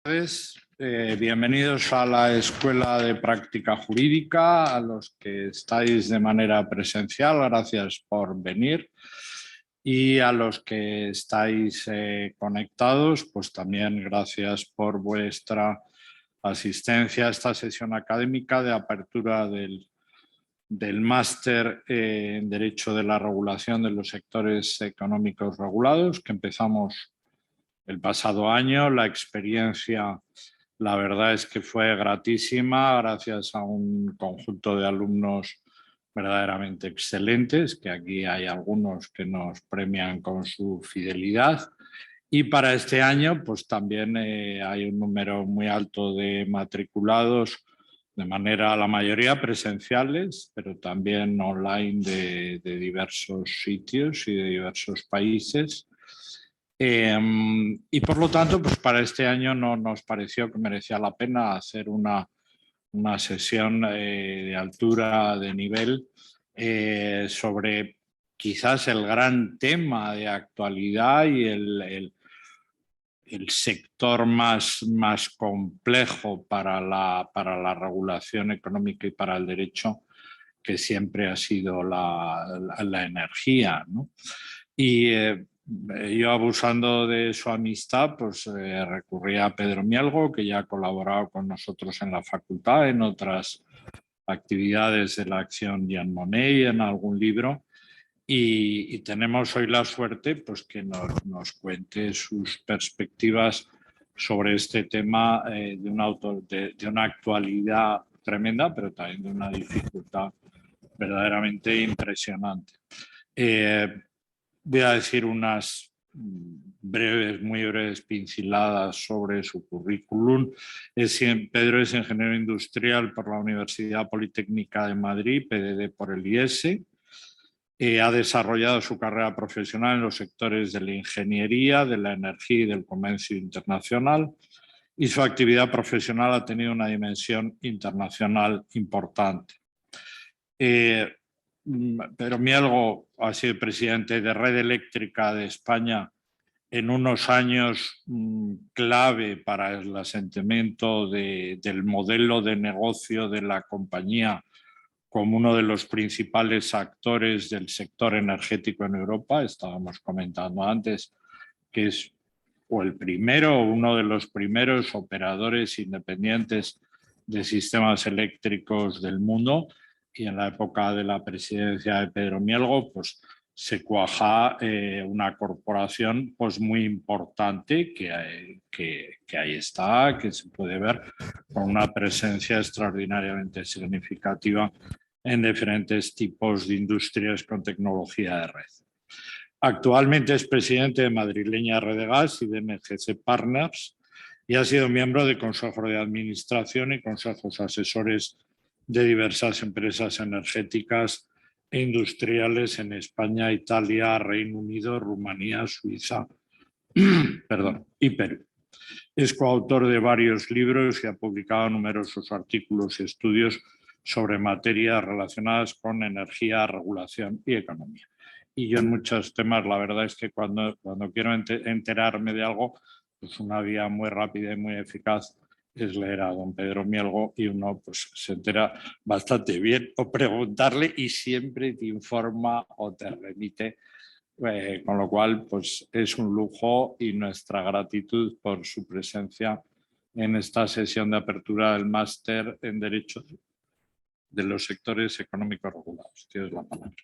Bienvenidos a la Escuela de Práctica Jurídica, a los que estáis de manera presencial, gracias por venir, y a los que estáis conectados, pues también gracias por vuestra asistencia a esta sesión académica de apertura del máster en Derecho de la Regulación de los Sectores Económicos Regulados, que empezamos el pasado año. La experiencia, la verdad es que fue gratísima, gracias a un conjunto de alumnos verdaderamente excelentes, que aquí hay algunos que nos premian con su fidelidad. Y para este año, pues también hay un número muy alto de matriculados, de manera la mayoría presenciales, pero también online de diversos sitios y de diversos países. Y por lo tanto, pues para este año no nos pareció que merecía la pena hacer una sesión de altura, de nivel, sobre quizás el gran tema de actualidad y el sector más complejo para la regulación económica y para el derecho, que siempre ha sido la energía, ¿no? Y yo, abusando de su amistad, pues recurrí a Pedro Mielgo, que ya ha colaborado con nosotros en la facultad, en otras actividades de la acción Jean Monnet, en algún libro, y tenemos hoy la suerte, pues, que nos cuente sus perspectivas sobre este tema, de una actualidad tremenda, pero también de una dificultad verdaderamente impresionante. Voy a decir unas muy breves pinceladas sobre su currículum. Pedro es ingeniero industrial por la Universidad Politécnica de Madrid, PDD por el IES. Ha desarrollado su carrera profesional en los sectores de la ingeniería, de la energía y del comercio internacional, y su actividad profesional ha tenido una dimensión internacional importante. Pedro Mielgo ha sido presidente de Red Eléctrica de España en unos años clave para el asentamiento del modelo de negocio de la compañía como uno de los principales actores del sector energético en Europa. Estábamos comentando antes que es uno de los primeros operadores independientes de sistemas eléctricos del mundo, y en la época de la presidencia de Pedro Mielgo, pues se cuaja una corporación pues muy importante que ahí está, que se puede ver con una presencia extraordinariamente significativa en diferentes tipos de industrias con tecnología de red. Actualmente es presidente de Madrileña Red de Gas y de MGC Partners, y ha sido miembro de Consejo de Administración y consejos asesores de diversas empresas energéticas e industriales en España, Italia, Reino Unido, Rumanía, Suiza y Perú. Es coautor de varios libros y ha publicado numerosos artículos y estudios sobre materias relacionadas con energía, regulación y economía. Y yo en muchos temas, la verdad es que cuando quiero enterarme de algo, pues una vía muy rápida y muy eficaz es leer a don Pedro Mielgo, y uno pues se entera bastante bien, o preguntarle y siempre te informa o te remite. Con lo cual, pues es un lujo, y nuestra gratitud por su presencia en esta sesión de apertura del máster en Derecho de los Sectores Económicos Regulados. Tienes la palabra.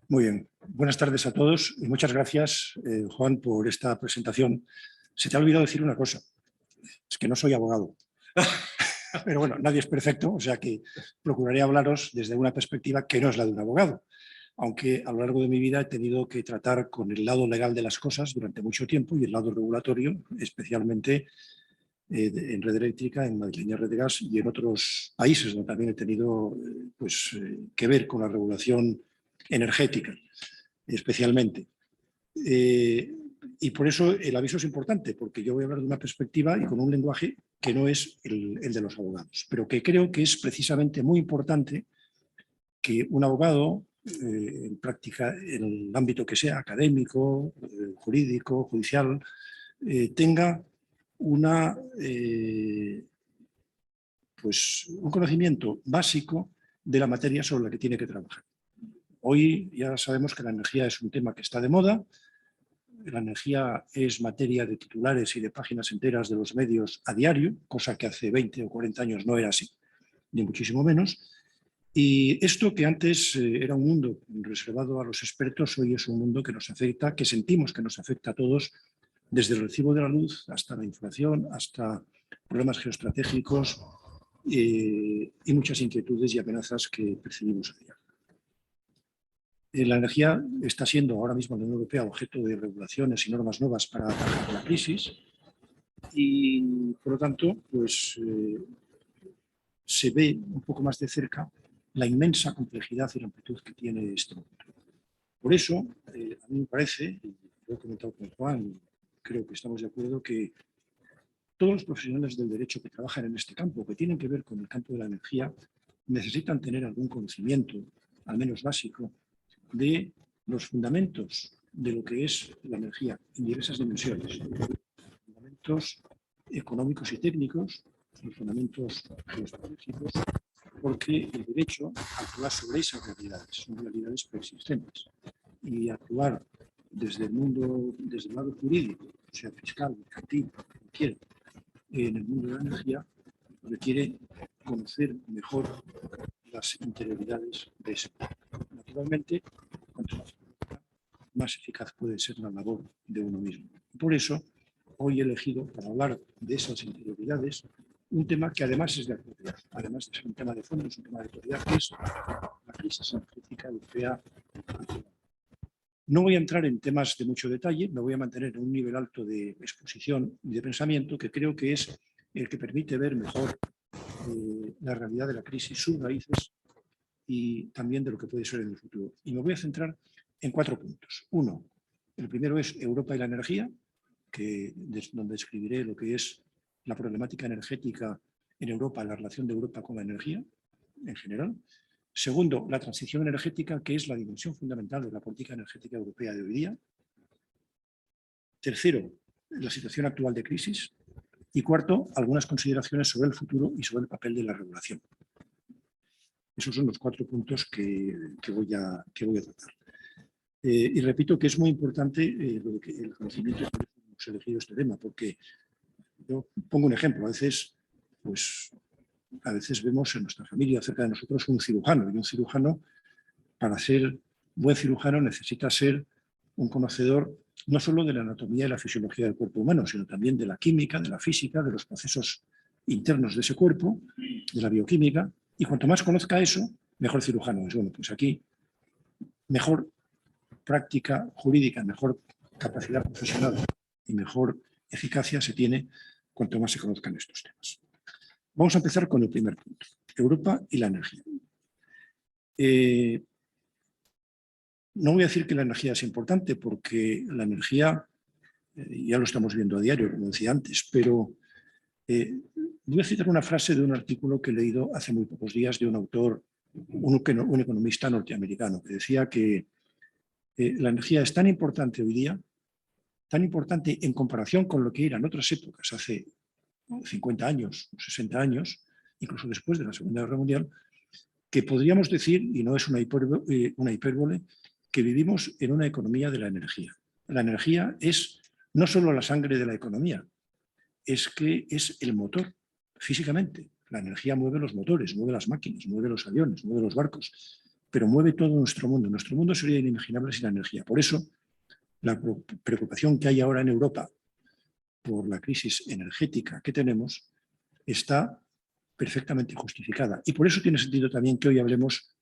Muy bien. Buenas tardes a todos y muchas gracias, Juan, por esta presentación. Se te ha olvidado decir una cosa, es que no soy abogado. Pero bueno, nadie es perfecto, o sea que procuraré hablaros desde una perspectiva que no es la de un abogado, aunque a lo largo de mi vida he tenido que tratar con el lado legal de las cosas durante mucho tiempo y el lado regulatorio, especialmente en Red Eléctrica, en Madrileña Red de Gas y en otros países donde también he tenido que ver con la regulación energética, especialmente. Y por eso el aviso es importante, porque yo voy a hablar de una perspectiva y con un lenguaje que no es el de los abogados, pero que creo que es precisamente muy importante que un abogado, en práctica, en el ámbito que sea, académico, jurídico, judicial, tenga pues un conocimiento básico de la materia sobre la que tiene que trabajar. Hoy ya sabemos que la energía es un tema que está de moda. La energía es materia de titulares y de páginas enteras de los medios a diario, cosa que hace 20 o 40 años no era así, ni muchísimo menos. Y esto que antes era un mundo reservado a los expertos, hoy es un mundo que nos afecta, que sentimos que nos afecta a todos, desde el recibo de la luz hasta la inflación, hasta problemas geoestratégicos y muchas inquietudes y amenazas que percibimos a diario. La energía está siendo ahora mismo en la Unión Europea objeto de regulaciones y normas nuevas para atajar la crisis y, por lo tanto, pues, se ve un poco más de cerca la inmensa complejidad y la amplitud que tiene este momento. Por eso, a mí me parece, y lo he comentado con Juan, y creo que estamos de acuerdo, que todos los profesionales del derecho que trabajan en este campo, que tienen que ver con el campo de la energía, necesitan tener algún conocimiento, al menos básico, de los fundamentos de lo que es la energía en diversas dimensiones, los fundamentos económicos y técnicos, los fundamentos geoestratégicos, porque el derecho actúa sobre esas realidades, son realidades preexistentes, y actuar desde el mundo, desde el lado jurídico, sea fiscal, mercantil, como quiera, en el mundo de la energía, requiere conocer mejor las interioridades de ese mundo. Naturalmente, cuanto más eficaz puede ser la labor de uno mismo. Por eso, hoy he elegido, para hablar de esas interioridades, un tema que además es de actualidad, además de ser un tema de fondo, es un tema de actualidad, que es la crisis energética europea. No voy a entrar en temas de mucho detalle, me voy a mantener en un nivel alto de exposición y de pensamiento que creo que es el que permite ver mejor la realidad de la crisis, sus raíces y también de lo que puede ser en el futuro. Y me voy a centrar en 4 puntos. Uno, el primero es Europa y la energía, donde describiré lo que es la problemática energética en Europa, la relación de Europa con la energía en general. Segundo, la transición energética, que es la dimensión fundamental de la política energética europea de hoy día. Tercero, la situación actual de crisis. Y cuarto, algunas consideraciones sobre el futuro y sobre el papel de la regulación. Esos son los 4 puntos que voy a tratar. Y repito que es muy importante el conocimiento de que hemos elegido este tema, porque yo pongo un ejemplo. A veces vemos en nuestra familia, cerca de nosotros, un cirujano. Y un cirujano, para ser buen cirujano, necesita ser un conocedor no solo de la anatomía y la fisiología del cuerpo humano, sino también de la química, de la física, de los procesos internos de ese cuerpo, de la bioquímica. Y cuanto más conozca eso, mejor cirujano es. Bueno, pues aquí mejor práctica jurídica, mejor capacidad profesional y mejor eficacia se tiene cuanto más se conozcan estos temas. Vamos a empezar con el primer punto, Europa y la energía. No voy a decir que la energía es importante, porque la energía ya lo estamos viendo a diario, como decía antes, pero voy a citar una frase de un artículo que he leído hace muy pocos días de un autor, un economista norteamericano, que decía que la energía es tan importante hoy día, tan importante en comparación con lo que era en otras épocas, hace 50 años, 60 años, incluso después de la Segunda Guerra Mundial, que podríamos decir, y no es una hipérbole, que vivimos en una economía de la energía. La energía es no solo la sangre de la economía, es que es el motor, físicamente. La energía mueve los motores, mueve las máquinas, mueve los aviones, mueve los barcos, pero mueve todo nuestro mundo. Nuestro mundo sería inimaginable sin la energía. Por eso, la preocupación que hay ahora en Europa por la crisis energética que tenemos está perfectamente justificada. Y por eso tiene sentido también que hoy hablemos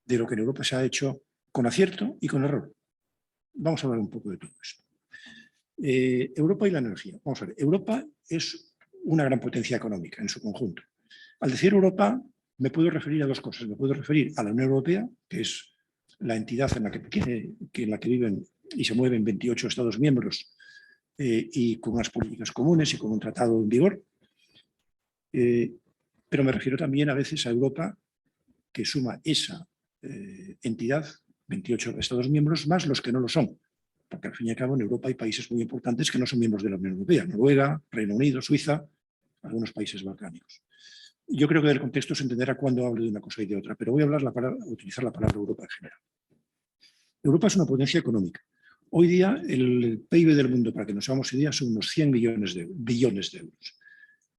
de lo que en Europa se ha hecho con acierto y con error. Vamos a hablar un poco de todo esto. Europa y la energía. Vamos a ver, Europa es una gran potencia económica en su conjunto. Al decir Europa, me puedo referir a 2 cosas. Me puedo referir a la Unión Europea, que es la entidad en la que viven y se mueven 28 Estados miembros y con unas políticas comunes y con un tratado en vigor. Pero me refiero también a veces a Europa, que suma esa entidad, 28 Estados miembros, más los que no lo son. porque al fin y al cabo en Europa hay países muy importantes que no son miembros de la Unión Europea: Noruega, Reino Unido, Suiza, algunos países balcánicos. Yo creo que del contexto se entenderá cuando hablo de una cosa y de otra, pero voy a utilizar la palabra Europa en general. Europa es una potencia económica. Hoy día el PIB del mundo, para que nos hagamos idea, son unos 100 billones de euros.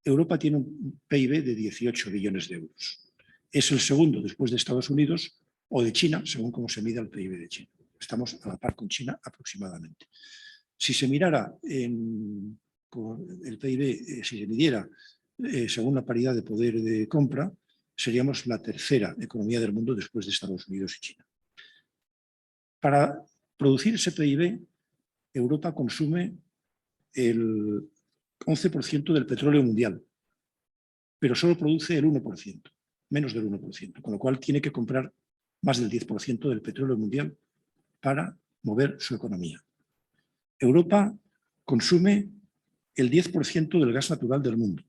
Europa tiene un PIB de 18 billones de euros. Es el segundo después de Estados Unidos o de China, según cómo se mida el PIB de China. Estamos a la par con China aproximadamente. Si se mirara el PIB, si se midiera según la paridad de poder de compra, seríamos la tercera economía del mundo después de Estados Unidos y China. Para producir ese PIB, Europa consume el 11% del petróleo mundial, pero solo produce el 1%, menos del 1%, con lo cual tiene que comprar más del 10% del petróleo mundial para mover su economía. Europa consume el 10% del gas natural del mundo,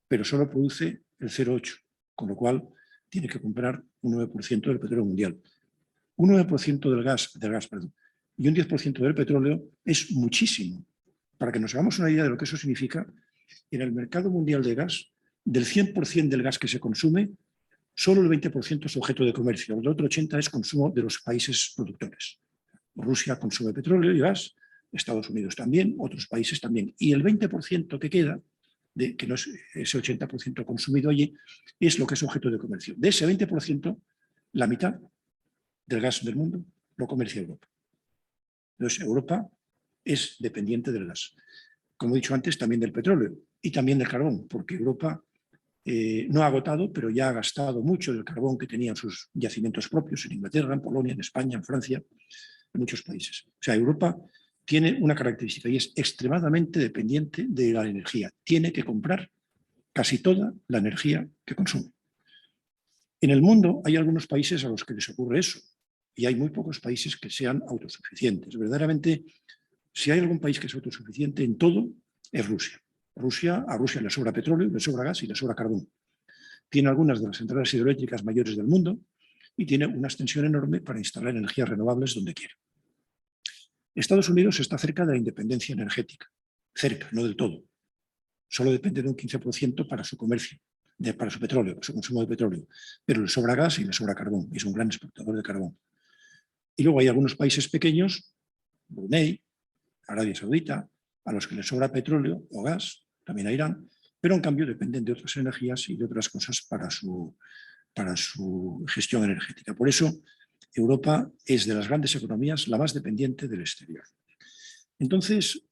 pero solo produce el 0,8%, con lo cual tiene que comprar un 9% del petróleo mundial. Un 9% del gas y un 10% del petróleo es muchísimo. Para que nos hagamos una idea de lo que eso significa, en el mercado mundial de gas, del 100% del gas que se consume, solo el 20% es objeto de comercio, el otro 80% es consumo de los países productores. Rusia consume petróleo y gas, Estados Unidos también, otros países también. Y el 20% que queda, que no es ese 80% consumido allí, es lo que es objeto de comercio. De ese 20%, la mitad del gas del mundo lo comercia Europa. Entonces, Europa es dependiente del gas. Como he dicho antes, también del petróleo y también del carbón, porque Europa no ha agotado, pero ya ha gastado mucho del carbón que tenía en sus yacimientos propios, en Inglaterra, en Polonia, en España, en Francia, en muchos países. O sea, Europa tiene una característica y es extremadamente dependiente de la energía. Tiene que comprar casi toda la energía que consume. En el mundo hay algunos países a los que les ocurre eso y hay muy pocos países que sean autosuficientes. Verdaderamente, si hay algún país que es autosuficiente en todo, es Rusia. A Rusia le sobra petróleo, le sobra gas y le sobra carbón. Tiene algunas de las centrales hidroeléctricas mayores del mundo y tiene una extensión enorme para instalar energías renovables donde quiera. Estados Unidos está cerca de la independencia energética, cerca, no del todo. Solo depende de un 15% para su comercio, para su petróleo, para su consumo de petróleo, pero le sobra gas y le sobra carbón, y es un gran exportador de carbón. Y luego hay algunos países pequeños, Brunei, Arabia Saudita, a los que les sobra petróleo o gas, también a Irán, pero en cambio dependen de otras energías y de otras cosas para su gestión energética. Por eso, Europa es de las grandes economías la más dependiente del exterior. Entonces,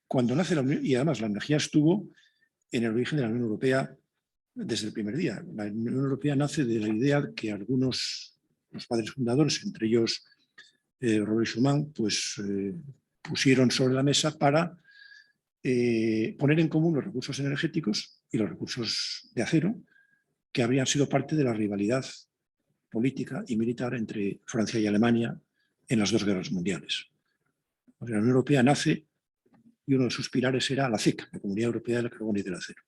cuando nace la Unión, y además la energía estuvo en el origen de la Unión Europea desde el primer día. La Unión Europea nace de la idea que algunos, los padres fundadores, entre ellos Robert Schuman, pues pusieron sobre la mesa para poner en común los recursos energéticos y los recursos de acero que habrían sido parte de la rivalidad política y militar entre Francia y Alemania en las dos guerras mundiales. La Unión Europea nace y uno de sus pilares era la CECA, la Comunidad Europea del Carbón y del Acero.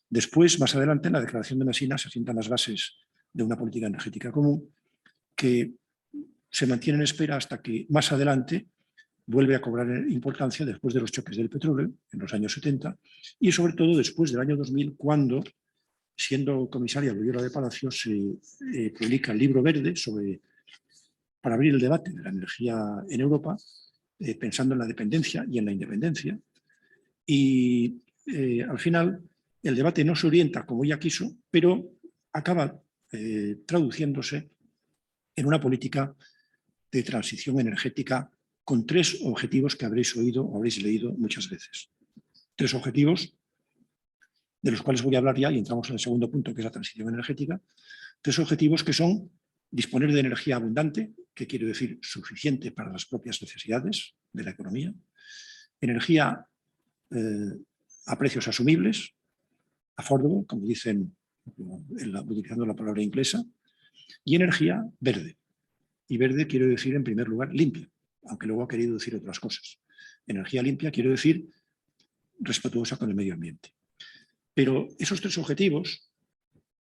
Después, más adelante, en la Declaración de Messina se asientan las bases de una política energética común que se mantiene en espera hasta que más adelante vuelve a cobrar importancia después de los choques del petróleo en los años 70 y sobre todo después del año 2000, cuando, siendo comisaria Loyola de Palacio, se publica el libro verde para abrir el debate de la energía en Europa, pensando en la dependencia y en la independencia. Y al final el debate no se orienta como ella quiso, pero acaba traduciéndose en una política de transición energética con tres objetivos que habréis oído o habréis leído muchas veces. Tres objetivos de los cuales voy a hablar ya y entramos en el segundo punto, que es la transición energética. Tres objetivos que son disponer de energía abundante, que quiere decir suficiente para las propias necesidades de la economía, energía a precios asumibles, affordable, como dicen utilizando la palabra inglesa, y energía verde. Y verde quiero decir, en primer lugar, limpia, aunque luego ha querido decir otras cosas. Energía limpia quiero decir respetuosa con el medio ambiente. Pero esos tres objetivos,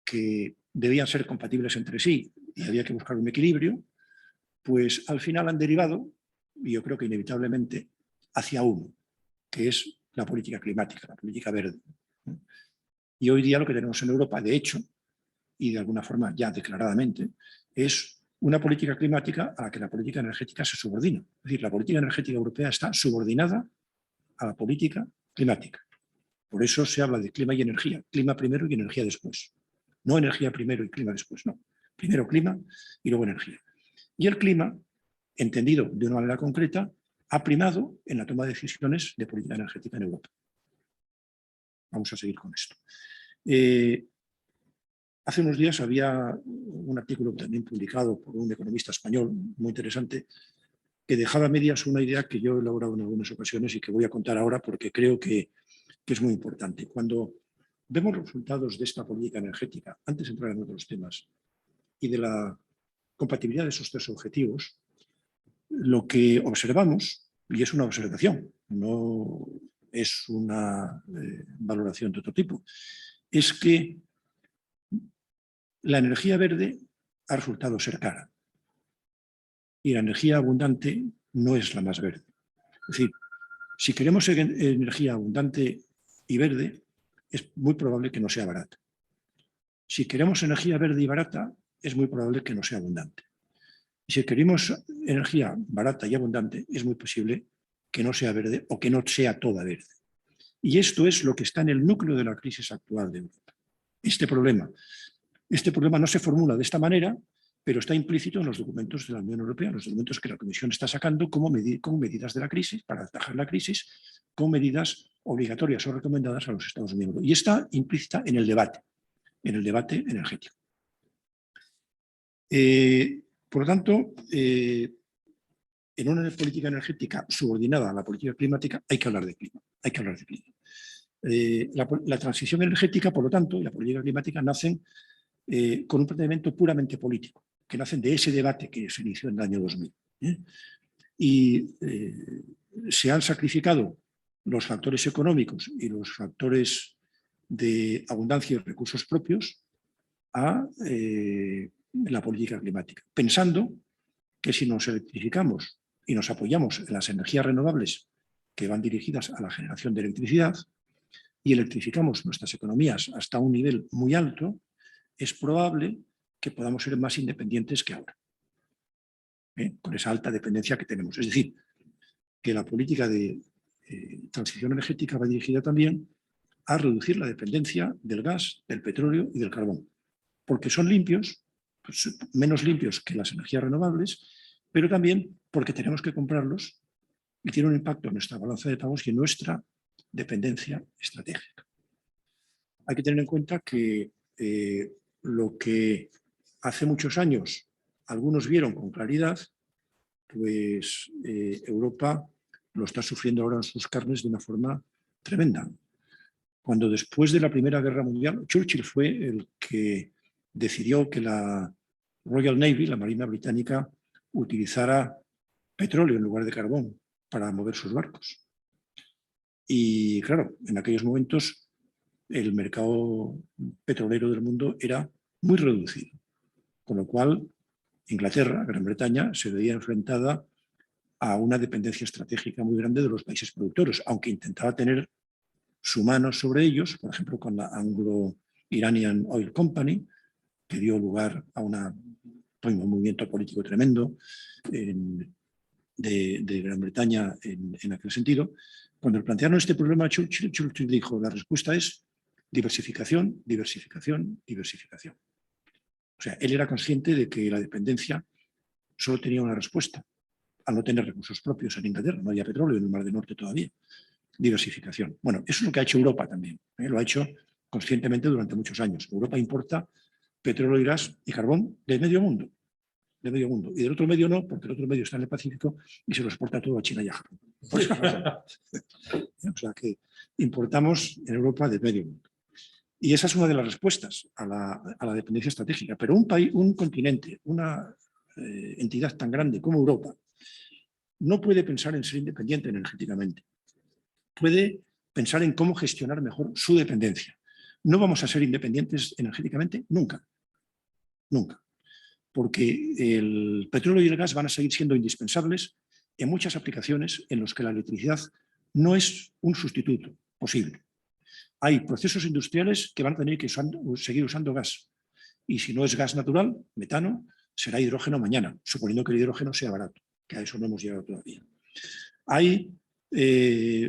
que debían ser compatibles entre sí y había que buscar un equilibrio, pues al final han derivado y yo creo que inevitablemente, hacia uno, que es la política climática, la política verde. Y hoy día lo que tenemos en Europa, de hecho, y de alguna forma ya declaradamente, es una política climática a la que la política energética se subordina. Es decir, la política energética europea está subordinada a la política climática. Por eso se habla de clima y energía. Clima primero y energía después. No energía primero y clima después, no. Primero clima y luego energía. Y el clima, entendido de una manera concreta, ha primado en la toma de decisiones de política energética en Europa. Vamos a seguir con esto. Hace unos días había un artículo también publicado por un economista español muy interesante que dejaba a medias una idea que yo he elaborado en algunas ocasiones y que voy a contar ahora porque creo que es muy importante. Cuando vemos los resultados de esta política energética, antes de entrar en otros temas, y de la compatibilidad de esos tres objetivos, lo que observamos, y es una observación, no es una valoración de otro tipo, es que la energía verde ha resultado ser cara y la energía abundante no es la más verde. Es decir, si queremos energía abundante y verde, es muy probable que no sea barata. Si queremos energía verde y barata, es muy probable que no sea abundante. Y si queremos energía barata y abundante, es muy posible que no sea verde o que no sea toda verde. Y esto es lo que está en el núcleo de la crisis actual de Europa. Este problema no se formula de esta manera, pero está implícito en los documentos de la Unión Europea, los documentos que la Comisión está sacando como medidas de la crisis, para atajar la crisis, con medidas obligatorias o recomendadas a los Estados miembros. Y está implícita en el debate energético. Por lo tanto, en una política energética subordinada a la política climática hay que hablar de clima. La transición energética, por lo tanto, y la política climática nacen con un planteamiento puramente político, que nacen de ese debate que se inició en el año 2000. Y se han sacrificado los factores económicos y los factores de abundancia y recursos propios a la política climática, pensando que si nos electrificamos y nos apoyamos en las energías renovables que van dirigidas a la generación de electricidad y electrificamos nuestras economías hasta un nivel muy alto, es probable que podamos ser más independientes que ahora, con esa alta dependencia que tenemos. Es decir, que la política de transición energética va dirigida también a reducir la dependencia del gas, del petróleo y del carbón, porque son limpios, pues, menos limpios que las energías renovables, pero también porque tenemos que comprarlos y tiene un impacto en nuestra balanza de pagos y en nuestra dependencia estratégica. Hay que tener en cuenta que lo que hace muchos años algunos vieron con claridad, pues Europa lo está sufriendo ahora en sus carnes de una forma tremenda. Cuando después de la Primera Guerra Mundial, Churchill fue el que decidió que la Royal Navy, la Marina Británica, utilizara petróleo en lugar de carbón para mover sus barcos. Y claro, en aquellos momentos el mercado petrolero del mundo era muy reducido, con lo cual Inglaterra, Gran Bretaña, se veía enfrentada a una dependencia estratégica muy grande de los países productores, aunque intentaba tener su mano sobre ellos, por ejemplo, con la Anglo-Iranian Oil Company, que dio lugar a un movimiento político tremendo de Gran Bretaña en aquel sentido. Cuando plantearon este problema, Churchill dijo, la respuesta es diversificación, diversificación, diversificación. O sea, él era consciente de que la dependencia solo tenía una respuesta, al no tener recursos propios en Inglaterra, no había petróleo en el Mar del Norte todavía. Diversificación. Bueno, eso es lo que ha hecho Europa también. Lo ha hecho conscientemente durante muchos años. Europa importa petróleo y gas y carbón del medio mundo. Y del otro medio no, porque el otro medio está en el Pacífico y se lo exporta todo a China y a Japón. O sea que importamos en Europa del medio mundo. Y esa es una de las respuestas a la dependencia estratégica. Pero un continente, una entidad tan grande como Europa, no puede pensar en ser independiente energéticamente. Puede pensar en cómo gestionar mejor su dependencia. No vamos a ser independientes energéticamente nunca. Nunca. Porque el petróleo y el gas van a seguir siendo indispensables en muchas aplicaciones en las que la electricidad no es un sustituto posible. Hay procesos industriales que van a tener que seguir usando gas. Y si no es gas natural, metano, será hidrógeno mañana, suponiendo que el hidrógeno sea barato, que a eso no hemos llegado todavía. Hay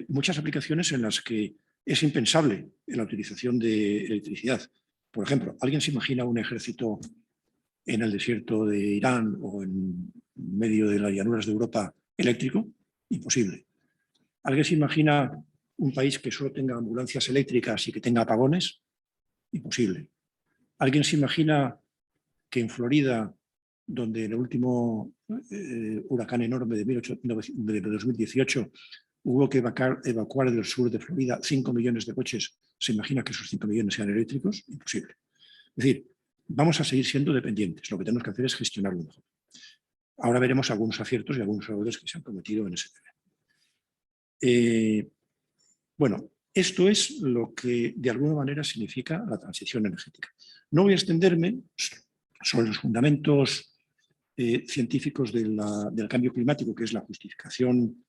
muchas aplicaciones en las que es impensable la utilización de electricidad. Por ejemplo, ¿alguien se imagina un ejército en el desierto de Irán o en medio de las llanuras de Europa eléctrico? Imposible. ¿Alguien se imagina un país que solo tenga ambulancias eléctricas y que tenga apagones? Imposible. ¿Alguien se imagina que en Florida, donde en el último huracán enorme de 2018 hubo que evacuar del sur de Florida 5 millones de coches, se imagina que esos 5 millones sean eléctricos? Imposible. Es decir, vamos a seguir siendo dependientes. Lo que tenemos que hacer es gestionarlo mejor. Ahora veremos algunos aciertos y algunos errores que se han cometido en ese tema. Bueno, esto es lo que de alguna manera significa la transición energética. No voy a extenderme sobre los fundamentos científicos del cambio climático, que es la justificación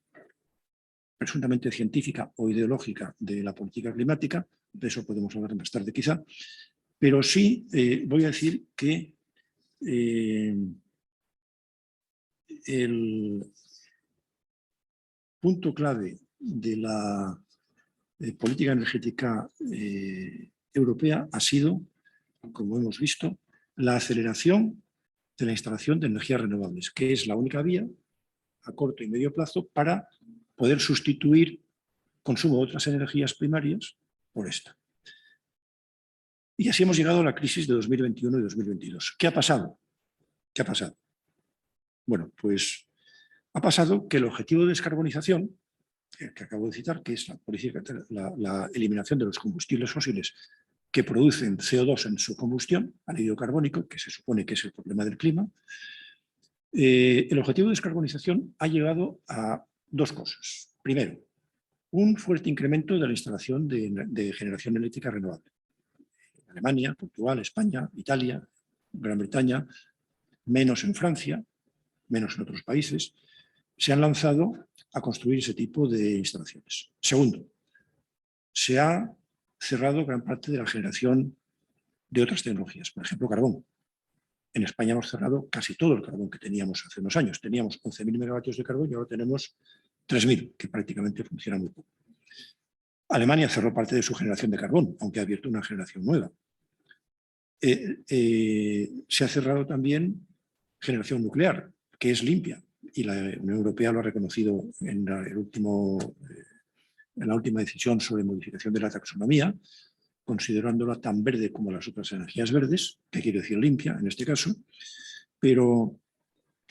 presuntamente científica o ideológica de la política climática. De eso podemos hablar más tarde quizá. Pero sí voy a decir que el punto clave de la política energética europea ha sido, como hemos visto, la aceleración de la instalación de energías renovables, que es la única vía a corto y medio plazo para poder sustituir consumo de otras energías primarias por esta. Y así hemos llegado a la crisis de 2021 y 2022. ¿Qué ha pasado? ¿Qué ha pasado? Bueno, pues ha pasado que el objetivo de descarbonización, que acabo de citar, que es la eliminación de los combustibles fósiles que producen CO2 en su combustión, anhídrido carbónico, que se supone que es el problema del clima, el objetivo de descarbonización ha llegado a dos cosas. Primero, un fuerte incremento de la instalación de generación eléctrica renovable. Alemania, Portugal, España, Italia, Gran Bretaña, menos en Francia, menos en otros países, se han lanzado a construir ese tipo de instalaciones. Segundo, se ha cerrado gran parte de la generación de otras tecnologías, por ejemplo, carbón. En España hemos cerrado casi todo el carbón que teníamos hace unos años. Teníamos 11.000 megavatios de carbón y ahora tenemos 3.000, que prácticamente funciona muy poco. Alemania cerró parte de su generación de carbón, aunque ha abierto una generación nueva. Se ha cerrado también generación nuclear, que es limpia, y la Unión Europea lo ha reconocido en la última decisión sobre modificación de la taxonomía, considerándola tan verde como las otras energías verdes, que quiere decir limpia en este caso, pero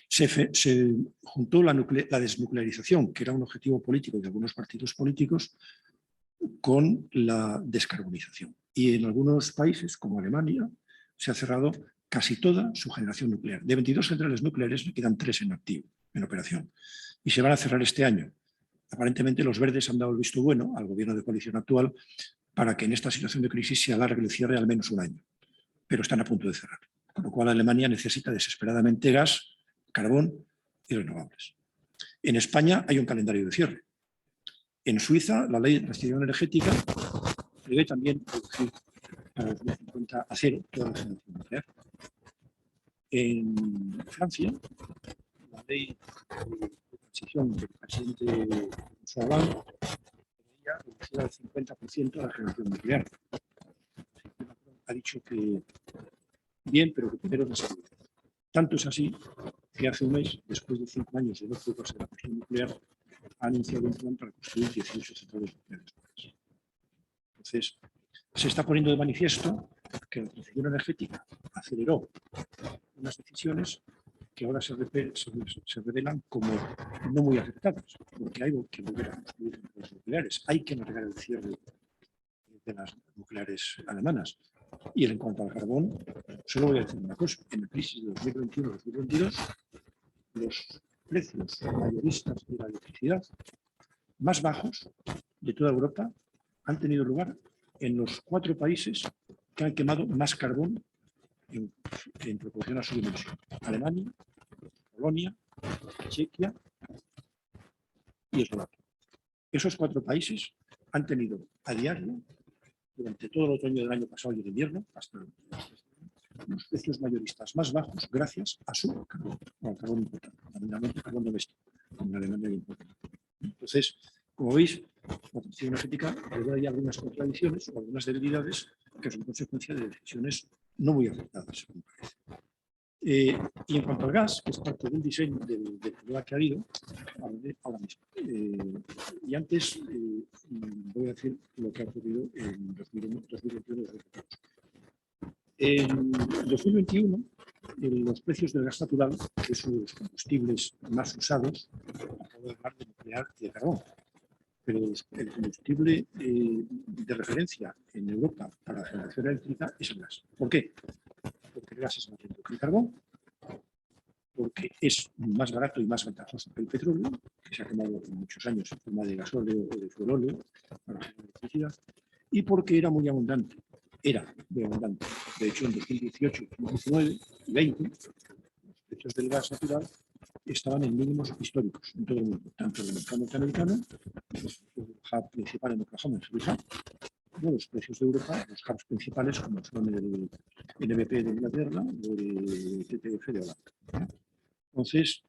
se juntó la desnuclearización, que era un objetivo político de algunos partidos políticos, con la descarbonización. Y en algunos países, como Alemania, se ha cerrado casi toda su generación nuclear. De 22 centrales nucleares le quedan 3 en activo, en operación. Y se van a cerrar este año. Aparentemente los verdes han dado el visto bueno al gobierno de coalición actual para que en esta situación de crisis se alargue el cierre al menos un año. Pero están a punto de cerrar. Con lo cual Alemania necesita desesperadamente gas, carbón y renovables. En España hay un calendario de cierre. En Suiza, la ley de transición energética prevé también reducir para 2050 a cero toda la generación nuclear. En Francia, la ley de transición del presidente François Hollande preveía reducir al 50% la generación nuclear. Ha dicho que bien, pero que primero la seguridad. Tanto es así que hace un mes, después de 5 años de no preocuparse de la cuestión nuclear, ha anunciado un plan para construir 18 centrales nucleares. Entonces, se está poniendo de manifiesto que la transición energética aceleró unas decisiones que ahora se revelan como no muy acertadas, porque hay que volver a construir centrales nucleares, hay que alargar el cierre de las nucleares alemanas. Y en cuanto al carbón, solo voy a decir una cosa: en la crisis de 2021-2022, los precios mayoristas de la electricidad más bajos de toda Europa han tenido lugar en los 4 países que han quemado más carbón en proporción a su dimensión: Alemania, Polonia, Chequia y Eslovaquia. Esos 4 países han tenido a diario, durante todo el otoño del año pasado y el invierno, hasta los precios mayoristas más bajos gracias a su carbón, al carbón importante, fundamentalmente carbón doméstico, como la demanda importante. Entonces, como veis, la transición energética hay algunas contradicciones o algunas debilidades que son consecuencia de decisiones no muy acertadas, me parece. Y en cuanto al gas, que es parte del diseño del problema que ha habido, ahora mismo. Y antes voy a decir lo que ha ocurrido en 2021. En 2021, los precios del gas natural, que son los combustibles más usados, acabo de hablar de nuclear y de carbón, pero el combustible de referencia en Europa para la generación eléctrica es el gas. ¿Por qué? Porque el gas es más lento que el carbón, porque es más barato y más ventajoso que el petróleo, que se ha quemado por muchos años en forma de gasóleo o de fuelóleo para generar electricidad, y porque era muy abundante. Era muy abundante. De hecho, en 2018, 2019 y 2020, los precios del gas natural estaban en mínimos históricos en todo el mundo, tanto en el mercado norteamericano, el hub principal en Oklahoma, el hub, como los precios de Europa, los hubs principales como son el NBP de Inglaterra o el TTF de Holanda. Entonces,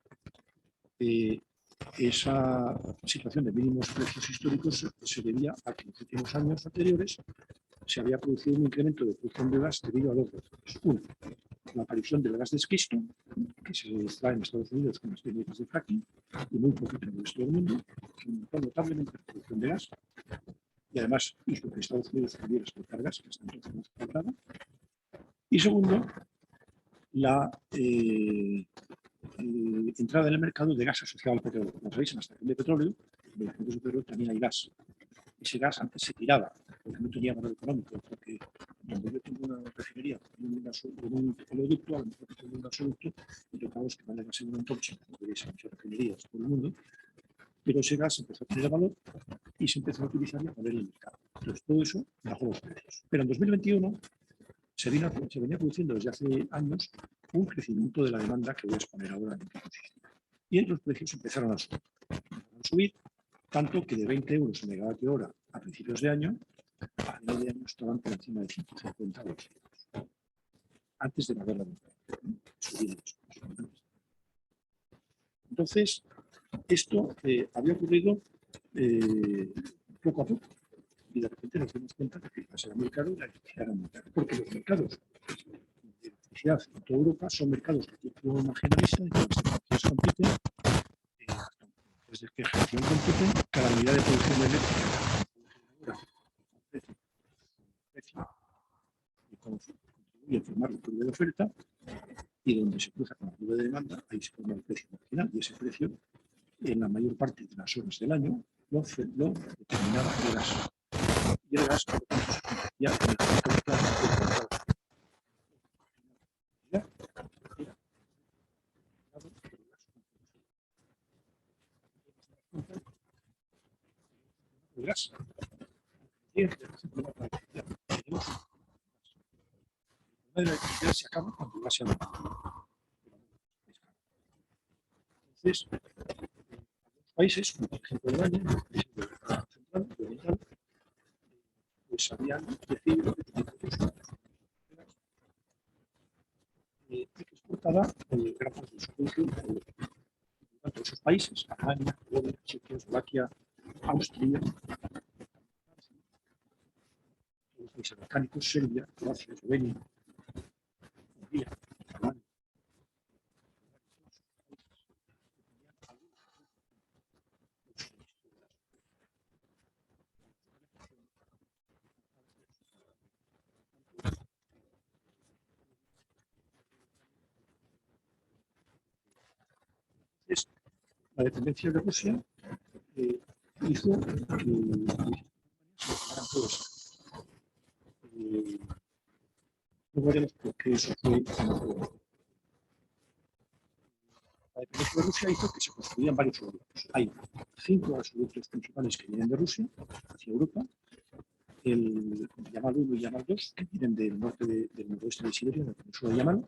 esa situación de mínimos precios históricos se debía a que en los últimos años anteriores se había producido un incremento de producción de gas debido a 2 razones. Una, la aparición del gas de esquisto, que se extrae en Estados Unidos con las técnicas de fracking, y muy poquito en el resto del mundo, que aumentó notablemente la producción de gas, y además hizo que Estados Unidos pudiera exportar gas, que hasta entonces no exportaba. Y segundo, la entrada en el mercado de gas asociado al petróleo. Como sabéis, en la estación de petróleo, en los puntos de petróleo también hay gas. Ese gas antes se tiraba, porque no tenía valor económico, porque cuando yo tengo una refinería con un oleoducto, a lo mejor tengo un gasoducto, y tocamos que vale gas en una antorcha, como veréis en muchas refinerías por el mundo, pero ese gas empezó a tener valor y se empezó a utilizar y a poner en el mercado. Entonces, todo eso bajó los precios. Pero en 2021 se venía produciendo desde hace años un crecimiento de la demanda que voy a exponer ahora en qué consiste. Y los precios empezaron a subir, tanto que de 20 euros el megavatio hora a principios de año, a final de año estaban por encima de 150 euros. Antes de la guerra de Ucrania. Entonces, esto había ocurrido poco a poco. Y de repente nos dimos cuenta de que el gas era muy caro y la electricidad era muy cara. Porque los mercados de electricidad en toda Europa son mercados que tienen una marginalista y que las tecnologías compiten. Desde que ejercían compiten, cada unidad de producción eléctrica y contribuye a formar la curva de oferta, y donde se cruza con la curva de demanda, ahí se forma el precio marginal. Y ese precio, en la mayor parte de las horas del año, lo determinaba el gas. Y el gas, por lo tanto, se convertía en el factor clave del mercado. El gas. El problema de la electricidad se acaba cuando el gas se agota. Entonces, los países, como por ejemplo Alemania, los países de Europa Central y Oriental, pues habían decidido que exportaba gran parte de su producción a Europa. Por tanto, esos países, Alemania, Polonia, Chequia, Eslovaquia, Austria, los países balcánicos, Serbia, Croacia, Eslovenia, Hungría, Alemania. La dependencia de Rusia hizo que se todos. No veremos por qué eso fue. La dependencia de Rusia hizo que se construyeran varios oleoductos. Hay 5 gasoductos principales que vienen de Rusia hacia Europa, el Yamal 1 y Yamal 2, que vienen del noroeste de Siberia, del peninsula de Yamal,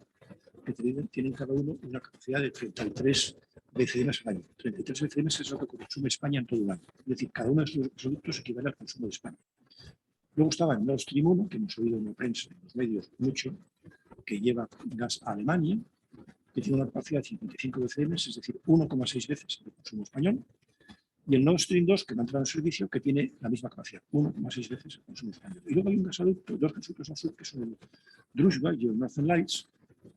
que tienen cada uno una capacidad de 33 BCM al año. 33 BCM es lo que consume España en todo el año. Es decir, cada uno de estos productos equivale al consumo de España. Luego estaba el Nord Stream 1, que hemos oído en la prensa, en los medios mucho, que lleva gas a Alemania, que tiene una capacidad de 55 BCM, es decir, 1,6 veces el consumo español. Y el Nord Stream 2, que no ha entrado en servicio, que tiene la misma capacidad, 1,6 veces el consumo español. Y luego hay un gasoducto, dos gasoductos al sur, que son el Druzhba y el Northern Lights,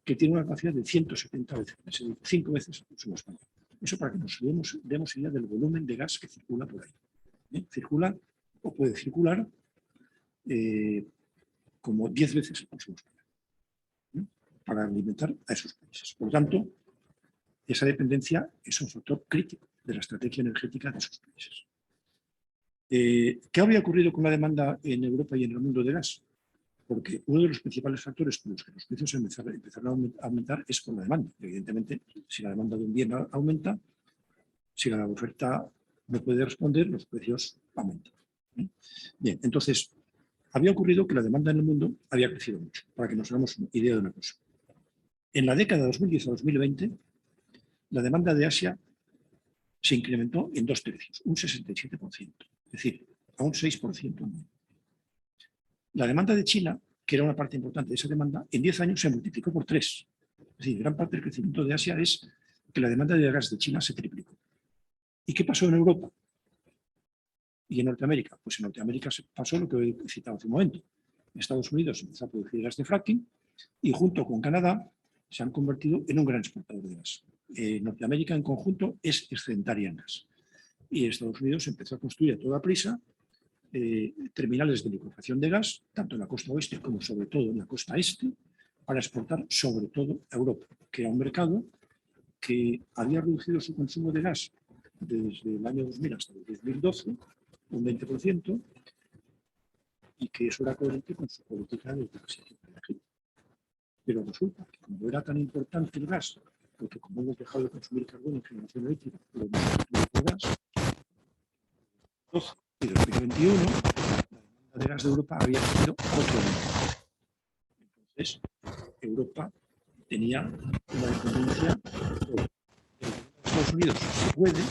que tiene una capacidad de 170 veces, es decir, 5 veces el consumo español. Eso para que nos demos idea del volumen de gas que circula por ahí. Circula o puede circular como 10 veces el consumo español, para alimentar a esos países. Por lo tanto, esa dependencia es un factor crítico de la estrategia energética de esos países. ¿Qué habría ocurrido con la demanda en Europa y en el mundo de gas? Porque uno de los principales factores por los que los precios empezaron a aumentar es por la demanda. Evidentemente, si la demanda de un bien aumenta, si la oferta no puede responder, los precios aumentan. Bien, entonces, había ocurrido que la demanda en el mundo había crecido mucho, para que nos hagamos idea de una cosa. En la década de 2010 a 2020, la demanda de Asia se incrementó en 2/3, un 67%, es decir, a un 6%. La demanda de China, que era una parte importante de esa demanda, en 10 años se multiplicó por 3. Es decir, gran parte del crecimiento de Asia es que la demanda de gas de China se triplicó. ¿Y qué pasó en Europa? ¿Y en Norteamérica? Pues en Norteamérica pasó lo que he citado hace un momento. Estados Unidos empezó a producir gas de fracking y junto con Canadá se han convertido en un gran exportador de gas. Norteamérica en conjunto es excedentaria en gas. Y Estados Unidos empezó a construir a toda prisa terminales de licuefacción de gas, tanto en la costa oeste como sobre todo en la costa este, para exportar sobre todo a Europa, que era un mercado que había reducido su consumo de gas desde el año 2000 hasta el 2012, un 20%, y que eso era coherente con su política de transición energética. Pero resulta que como era tan importante el gas, porque como hemos dejado de consumir carbón en generación eléctrica, lo hemos sustituido por gas, y 2021, la demanda de gas de Europa había crecido otro año. Entonces, Europa tenía una dependencia por Estados Unidos. Se puede,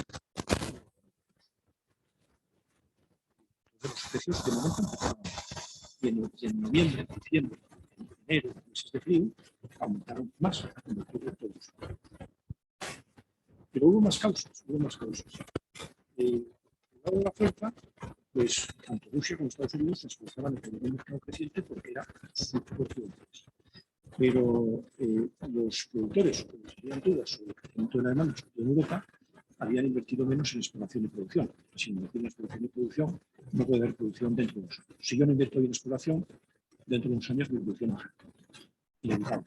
los precios de momento empezaron a aumentar. Y en noviembre, diciembre, enero, meses de frío, aumentaron más en octubre todos. Pero hubo más causas, el lado de la oferta, pues tanto Rusia como Estados Unidos se esforzaban en tener un mercado creciente porque era su propio interés. Pero los productores, cuando tenían dudas sobre el crecimiento de la demanda, sobre todo en Europa, habían invertido menos en exploración y producción. Si invertir en exploración y producción, no puede haber producción dentro de unos años. Si yo no invierto en exploración, dentro de unos años mi producción baja. Inevitable.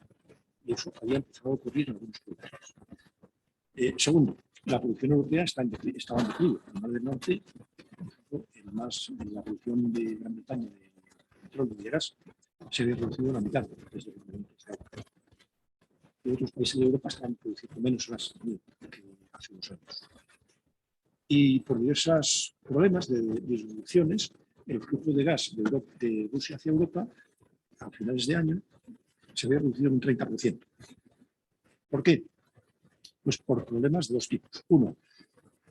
Y eso había empezado a ocurrir en algunos productores. Segundo, la producción europea estaba en declive. En el Mar del Norte, por ejemplo, la producción de Gran Bretaña de petróleo y de gas se había reducido a la mitad desde el momento. Y otros países de Europa están produciendo menos gas que hace unos años. Y por diversos problemas de disrupciones, el flujo de gas de Rusia hacia Europa a finales de año se había reducido en un 30%. ¿Por qué? Pues por problemas de dos tipos. Uno,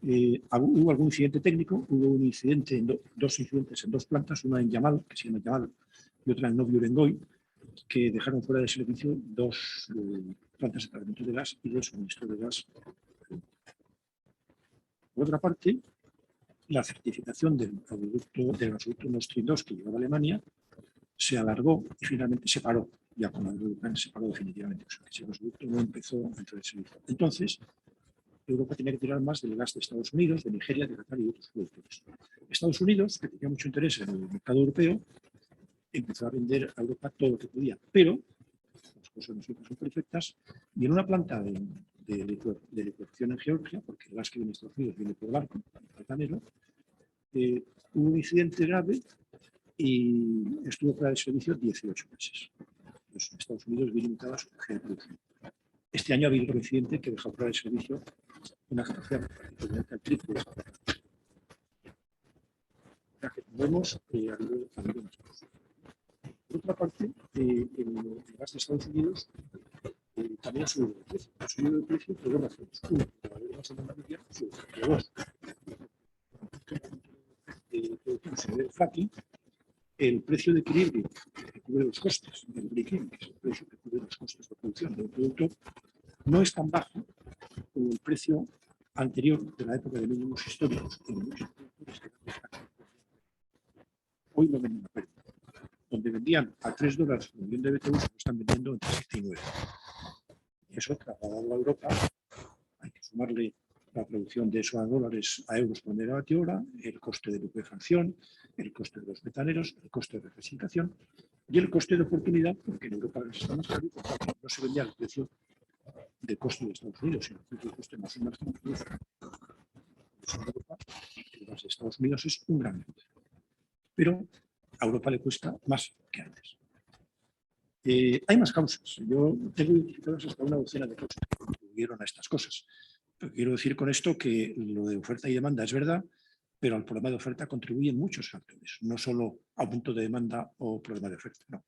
hubo algún incidente técnico, hubo un incidente dos incidentes en dos plantas, una en Yamal, que se llama Yamal, y otra en Novi Urengoy, que dejaron fuera de servicio dos plantas de tratamiento de gas y dos suministros de gas. Por otra parte, la certificación del gasoducto Nord Stream 2 que llevaba Alemania se alargó y finalmente se paró. Ya con la Unión Europea se paró definitivamente. O sea, que ese gasoducto no empezó a entrar en servicio. Entonces, Europa tenía que tirar más del gas de Estados Unidos, de Nigeria, de Qatar y de otros productores. Estados Unidos, que tenía mucho interés en el mercado europeo, empezó a vender a Europa todo lo que podía. Pero, las cosas no son perfectas, y en una planta de licuefacción en Georgia, porque el gas que viene de Estados Unidos viene por barco, altanero, hubo un incidente grave y estuvo fuera de servicio 18 meses. Los Estados Unidos vino limitados a su capacidad de producción. Este año ha habido otro incidente que dejó fuera de servicio una capacidad prácticamente al triple de esa capacidad. O sea que vemos ha habido más cosas. Por otra parte, el gas de Estados Unidos también ha subido de precio. Ha subido de precio por dos razones. Una, por la segunda media sube factor 2. Se ve el fracking, el precio de equilibrio que cubre los costes del break-even, que es el precio que cubre los costes de producción del producto, no es tan bajo como el precio anterior de la época de mínimos históricos en muchos productores que hoy no venden a pérdida. Donde vendían a $3 por millón de BTU, se lo están vendiendo entre 7 y 9. Y eso, trasladado a Europa, hay que sumarle la traducción de eso a dólares a euros por megavatio hora, el coste de liquefacción, el coste de los metaneros, el coste de refrigeración y el coste de oportunidad, porque en Europa está más caro, porque no se vendía el precio de coste de Estados Unidos, sino el precio de coste más o menos en Europa, el gas de Estados Unidos es un gran negocio. Pero a Europa le cuesta más que antes. Hay más causas. Yo tengo identificadas hasta una docena de causas que contribuyeron a estas cosas. Pero quiero decir con esto que lo de oferta y demanda es verdad, pero al problema de oferta contribuyen muchos factores, no solo aumento de demanda o problema de oferta, no.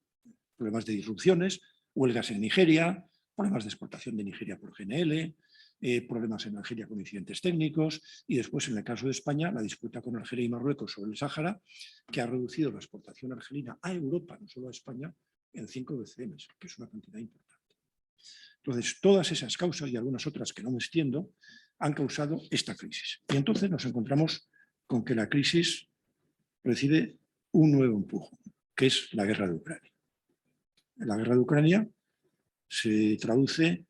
Problemas de disrupciones, huelgas en Nigeria, problemas de exportación de Nigeria por GNL, problemas en Algeria con incidentes técnicos y después, en el caso de España, la disputa con Algeria y Marruecos sobre el Sáhara, que ha reducido la exportación argelina a Europa, no solo a España, en 5 BCM, que es una cantidad importante. Entonces, todas esas causas y algunas otras que no me extiendo han causado esta crisis. Y entonces nos encontramos con que la crisis recibe un nuevo empujón, que es la guerra de Ucrania. La guerra de Ucrania se traduce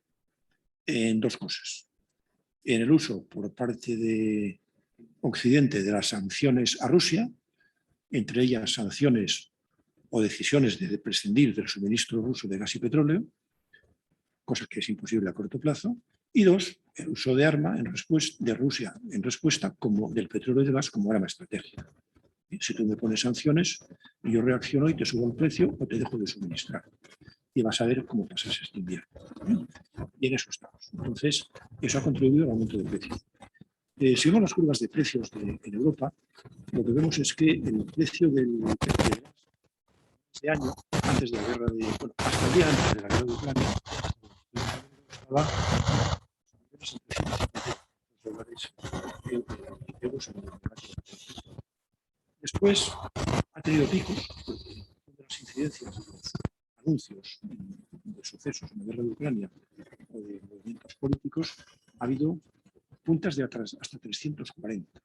en dos cosas. En el uso por parte de Occidente de las sanciones a Rusia, entre ellas sanciones o decisiones de prescindir del suministro ruso de gas y petróleo, cosa que es imposible a corto plazo, y dos, el uso de arma de Rusia en respuesta como del petróleo y del gas como arma estratégica. Si tú me pones sanciones, yo reacciono y te subo el precio o te dejo de suministrar. Y vas a ver cómo pasas este invierno. Y en eso estamos. Entonces, eso ha contribuido al aumento de precios. Si vemos las curvas de precios en Europa, lo que vemos es que el precio del gas este año, antes de la guerra hasta el día antes de la guerra de Ucrania, estaba $350 en el mercado. Después ha tenido picos, de las incidencias de los anuncios de sucesos en la guerra de Ucrania o de movimientos políticos, ha habido puntas de hasta 340.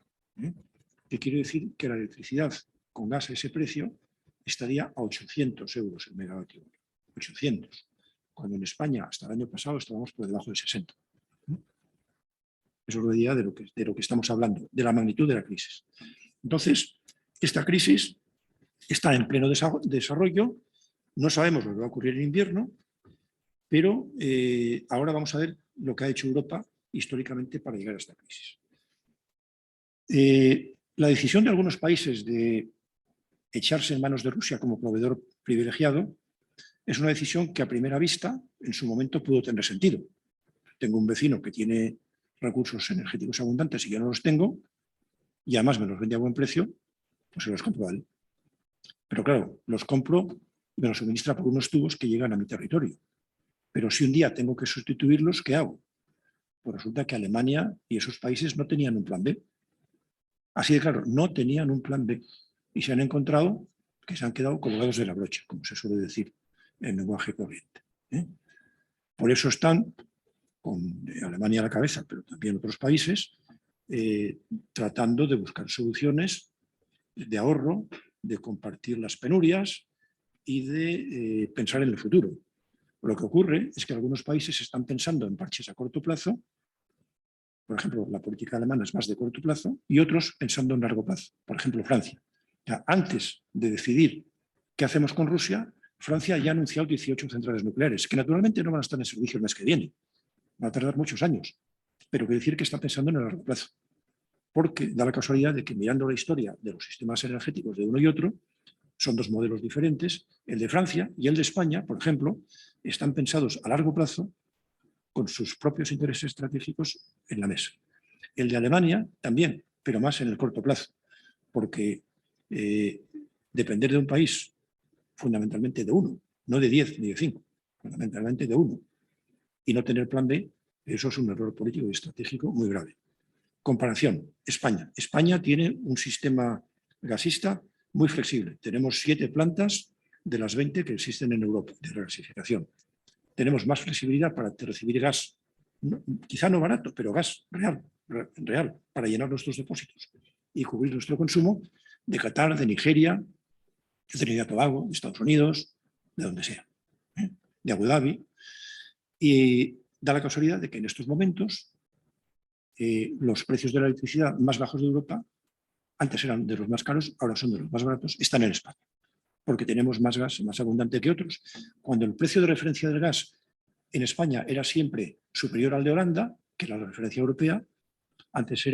Que quiere decir que la electricidad con gas a ese precio estaría a 800 euros el megavatio hora. 800. Cuando en España hasta el año pasado estábamos por debajo de 60. Eso es la idea de lo que estamos hablando, de la magnitud de la crisis. Entonces, esta crisis está en pleno desarrollo, no sabemos lo que va a ocurrir en invierno, pero ahora vamos a ver lo que ha hecho Europa históricamente para llegar a esta crisis. La decisión de algunos países de echarse en manos de Rusia como proveedor privilegiado es una decisión que a primera vista en su momento pudo tener sentido. Tengo un vecino que tiene recursos energéticos abundantes y yo no los tengo y además me los vende a buen precio, pues se los compro a él. Pero claro, los compro y me los suministra por unos tubos que llegan a mi territorio. Pero si un día tengo que sustituirlos, ¿qué hago? Pues resulta que Alemania y esos países no tenían un plan B. Así de claro, no tenían un plan B y se han encontrado que se han quedado colgados de la brocha, como se suele decir en lenguaje corriente. Por eso están, con Alemania a la cabeza, pero también otros países, tratando de buscar soluciones de ahorro, de compartir las penurias y de pensar en el futuro. Lo que ocurre es que algunos países están pensando en parches a corto plazo. Por ejemplo, la política alemana es más de corto plazo y otros pensando en largo plazo. Por ejemplo, Francia. Ya, antes de decidir qué hacemos con Rusia, Francia ya ha anunciado 18 centrales nucleares, que naturalmente no van a estar en servicio el mes que viene. Va a tardar muchos años, pero quiere decir que está pensando en el largo plazo. Porque da la casualidad de que mirando la historia de los sistemas energéticos de uno y otro, son dos modelos diferentes. El de Francia y el de España, por ejemplo, están pensados a largo plazo con sus propios intereses estratégicos en la mesa. El de Alemania también, pero más en el corto plazo, porque depender de un país fundamentalmente de uno, no de 10 ni de 5, fundamentalmente de uno, y no tener plan B, Eso es un error político y estratégico muy grave. Comparación, España. España tiene un sistema gasista muy flexible. Tenemos 7 plantas de las 20 que existen en Europa de regasificación. Tenemos más flexibilidad para recibir gas, quizá no barato, pero gas real, para llenar nuestros depósitos y cubrir nuestro consumo de Qatar, de Nigeria, de Trinidad y Tobago, de Estados Unidos, de donde sea, de Abu Dhabi. Y da la casualidad de que en estos momentos los precios de la electricidad más bajos de Europa, antes eran de los más caros, ahora son de los más baratos, están en España, porque tenemos más gas más abundante que otros. Cuando el precio de referencia del gas en España era siempre superior al de Holanda, que era la referencia europea, antes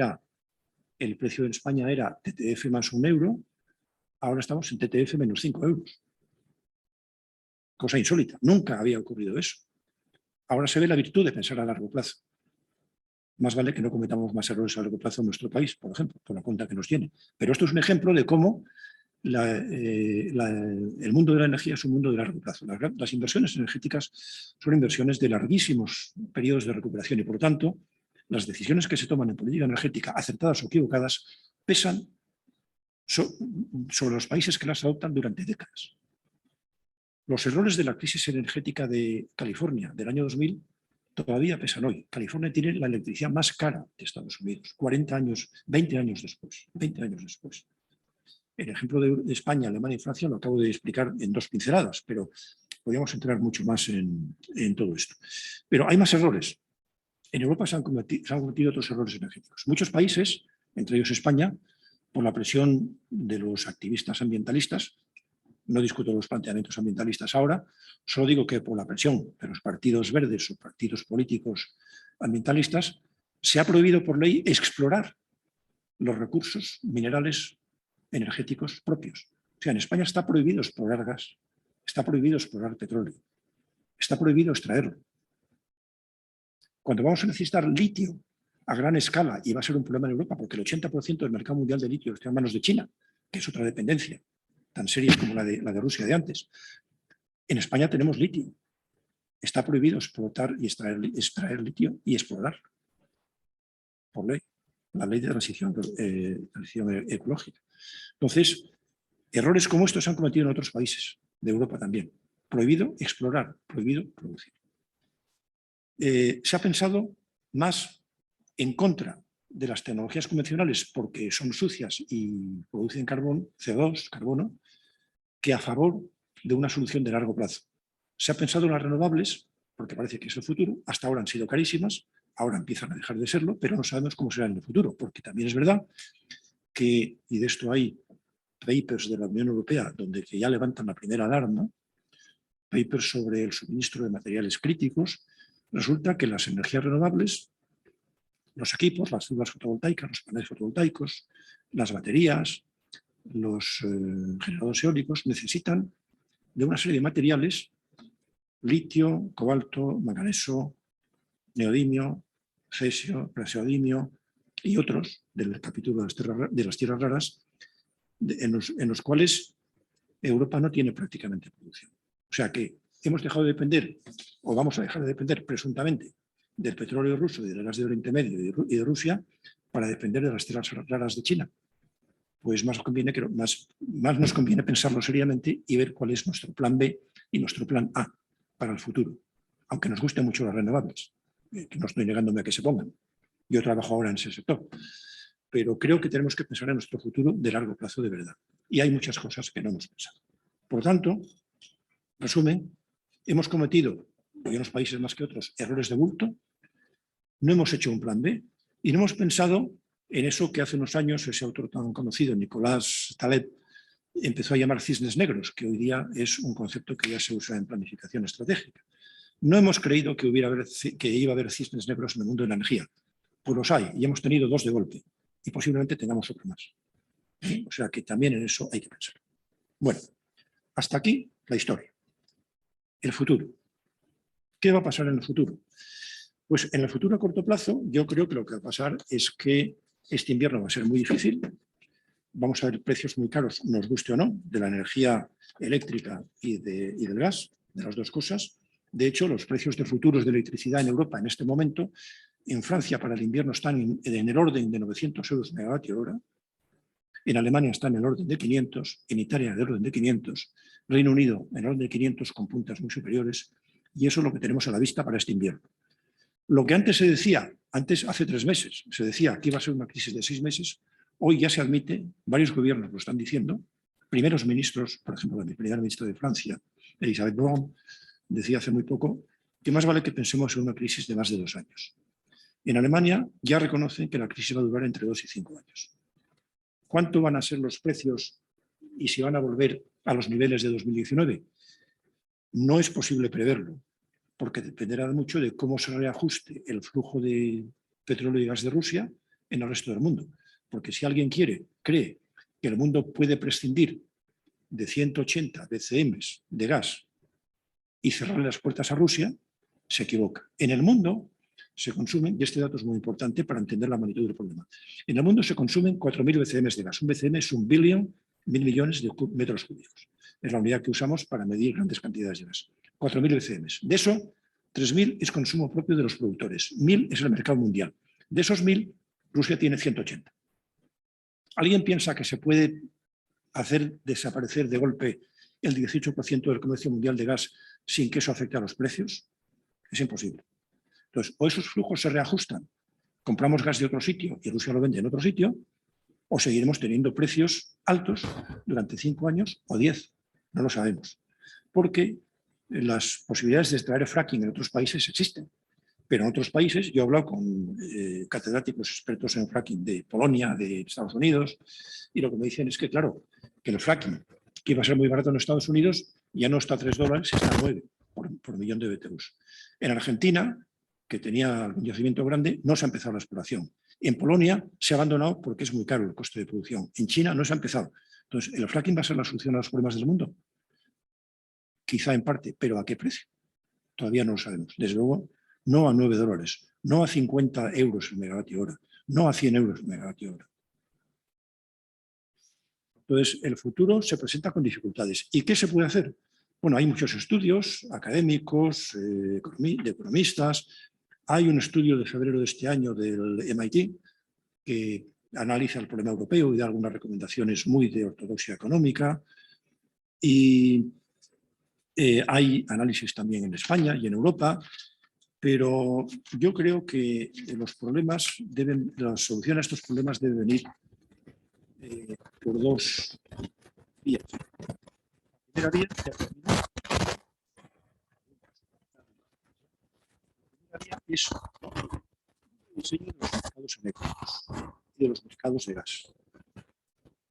el precio en España era TTF más 1 euro, ahora estamos en TTF menos 5 euros. Cosa insólita, nunca había ocurrido eso. Ahora se ve la virtud de pensar a largo plazo. Más vale que no cometamos más errores a largo plazo en nuestro país, por ejemplo, por la cuenta que nos tiene. Pero esto es un ejemplo de cómo el mundo de la energía es un mundo de largo plazo. Las inversiones energéticas son inversiones de larguísimos periodos de recuperación y, por lo tanto, las decisiones que se toman en política energética, acertadas o equivocadas, pesan sobre los países que las adoptan durante décadas. Los errores de la crisis energética de California del año 2000 todavía pesan hoy. California tiene la electricidad más cara de Estados Unidos, 20 años después. El ejemplo de España, Alemania y Francia lo acabo de explicar en 2 pinceladas, pero podríamos entrar mucho más en todo esto. Pero hay más errores. En Europa se han cometido otros errores energéticos. Muchos países, entre ellos España, por la presión de los activistas ambientalistas, no discuto los planteamientos ambientalistas ahora, solo digo que por la presión de los partidos verdes o partidos políticos ambientalistas, se ha prohibido por ley explorar los recursos minerales energéticos propios. O sea, en España está prohibido explorar gas, está prohibido explorar petróleo, está prohibido extraerlo. Cuando vamos a necesitar litio a gran escala, y va a ser un problema en Europa, porque el 80% del mercado mundial de litio está en manos de China, que es otra dependencia tan seria como la de Rusia de antes. En España tenemos litio. Está prohibido explotar y extraer litio y explorar por ley, la ley de transición ecológica. Entonces, errores como estos se han cometido en otros países de Europa también. Prohibido explorar, prohibido producir. Se ha pensado más en contra de las tecnologías convencionales porque son sucias y producen carbón, CO2, carbono, que a favor de una solución de largo plazo. Se ha pensado en las renovables, porque parece que es el futuro, hasta ahora han sido carísimas, ahora empiezan a dejar de serlo, pero no sabemos cómo será en el futuro, porque también es verdad que, y de esto hay papers de la Unión Europea donde que ya levantan la primera alarma, papers sobre el suministro de materiales críticos, resulta que las energías renovables, los equipos, las células fotovoltaicas, los paneles fotovoltaicos, las baterías, los generadores eólicos necesitan de una serie de materiales, litio, cobalto, manganeso, neodimio, cesio, praseodimio y otros del capítulo de las tierras raras, en los cuales Europa no tiene prácticamente producción. O sea que hemos dejado de depender, o vamos a dejar de depender presuntamente, del petróleo ruso y del gas de Oriente Medio y de Rusia para depender de las tierras raras de China. Pues más nos conviene pensarlo seriamente y ver cuál es nuestro plan B y nuestro plan A para el futuro, aunque nos gusten mucho las renovables, que no estoy negándome a que se pongan. Yo trabajo ahora en ese sector, pero creo que tenemos que pensar en nuestro futuro de largo plazo de verdad. Y hay muchas cosas que no hemos pensado. Por lo tanto, resumen, hemos cometido, y unos países más que otros, errores de bulto, no hemos hecho un plan B y no hemos pensado en eso que hace unos años ese autor tan conocido, Nicolás Taleb, empezó a llamar cisnes negros, que hoy día es un concepto que ya se usa en planificación estratégica. No hemos creído que iba a haber cisnes negros en el mundo de la energía. Pues los hay, y hemos tenido 2 de golpe, y posiblemente tengamos otro más. O sea que también en eso hay que pensar. Bueno, hasta aquí la historia. El futuro. ¿Qué va a pasar en el futuro? Pues en el futuro a corto plazo yo creo que lo que va a pasar es que este invierno va a ser muy difícil. Vamos a ver precios muy caros, nos guste o no, de la energía eléctrica y del gas, de las 2 cosas. De hecho, los precios de futuros de electricidad en Europa en este momento, en Francia para el invierno están en el orden de 900 euros megavatio hora, en Alemania están en el orden de 500, en Italia en el orden de 500, Reino Unido en el orden de 500 con puntas muy superiores, y eso es lo que tenemos a la vista para este invierno. Lo que antes se decía, hace 3 meses, se decía que iba a ser una crisis de 6 meses, hoy ya se admite, varios gobiernos lo están diciendo, primeros ministros, por ejemplo, la primera ministra de Francia, Elisabeth Borne, decía hace muy poco que más vale que pensemos en una crisis de más de 2 años. En Alemania ya reconocen que la crisis va a durar entre 2 y 5 años. ¿Cuánto van a ser los precios y si van a volver a los niveles de 2019? No es posible preverlo, porque dependerá mucho de cómo se reajuste el flujo de petróleo y gas de Rusia en el resto del mundo. Porque si alguien cree que el mundo puede prescindir de 180 BCM de gas y cerrarle las puertas a Rusia, se equivoca. En el mundo se consumen, y este dato es muy importante para entender la magnitud del problema, en el mundo se consumen 4.000 BCM de gas. Un BCM es 1 billón, 1.000 millones de metros cúbicos. Es la unidad que usamos para medir grandes cantidades de gas. 4.000 BCM. De eso, 3.000 es consumo propio de los productores. 1.000 es el mercado mundial. De esos 1.000, Rusia tiene 180. ¿Alguien piensa que se puede hacer desaparecer de golpe el 18% del comercio mundial de gas sin que eso afecte a los precios? Es imposible. Entonces, o esos flujos se reajustan, compramos gas de otro sitio y Rusia lo vende en otro sitio, o seguiremos teniendo precios altos durante 5 años o 10, no lo sabemos. Porque las posibilidades de extraer fracking en otros países existen. Pero en otros países, yo he hablado con catedráticos expertos en fracking de Polonia, de Estados Unidos, y lo que me dicen es que, claro, que el fracking, que iba a ser muy barato en Estados Unidos, ya no está a $3, está a 9 por millón de BTUs. En Argentina, que tenía un yacimiento grande, no se ha empezado la exploración. En Polonia se ha abandonado porque es muy caro el coste de producción. En China no se ha empezado. Entonces, ¿el fracking va a ser la solución a los problemas del mundo? Quizá en parte, pero ¿a qué precio? Todavía no lo sabemos. Desde luego, no a $9, no a 50 euros el megavatio hora, no a 100 euros el megavatio hora. Entonces, el futuro se presenta con dificultades. ¿Y qué se puede hacer? Bueno, hay muchos estudios académicos, de economistas. Hay un estudio de febrero de este año del MIT que analiza el problema europeo y da algunas recomendaciones muy de ortodoxia económica. Y hay análisis también en España y en Europa, pero yo creo que las soluciones a estos problemas deben venir por 2 vías. La primera vía es el diseño de los mercados eléctricos y de los mercados de gas.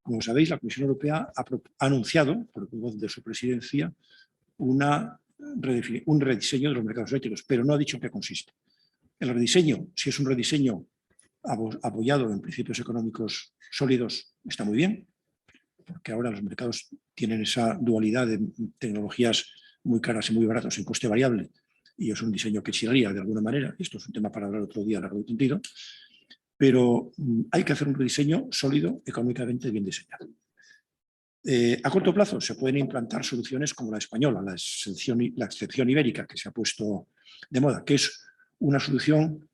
Como sabéis, la Comisión Europea ha anunciado, por voz de su presidencia, un rediseño de los mercados eléctricos, pero no ha dicho en qué consiste. El rediseño, si es un rediseño apoyado en principios económicos sólidos, está muy bien, porque ahora los mercados tienen esa dualidad de tecnologías muy caras y muy baratas en coste variable, y es un diseño que chillaría de alguna manera. Esto es un tema para hablar otro día largo y tendido, pero hay que hacer un rediseño sólido, económicamente bien diseñado. A corto plazo se pueden implantar soluciones como la española, la excepción ibérica, que se ha puesto de moda, que es una solución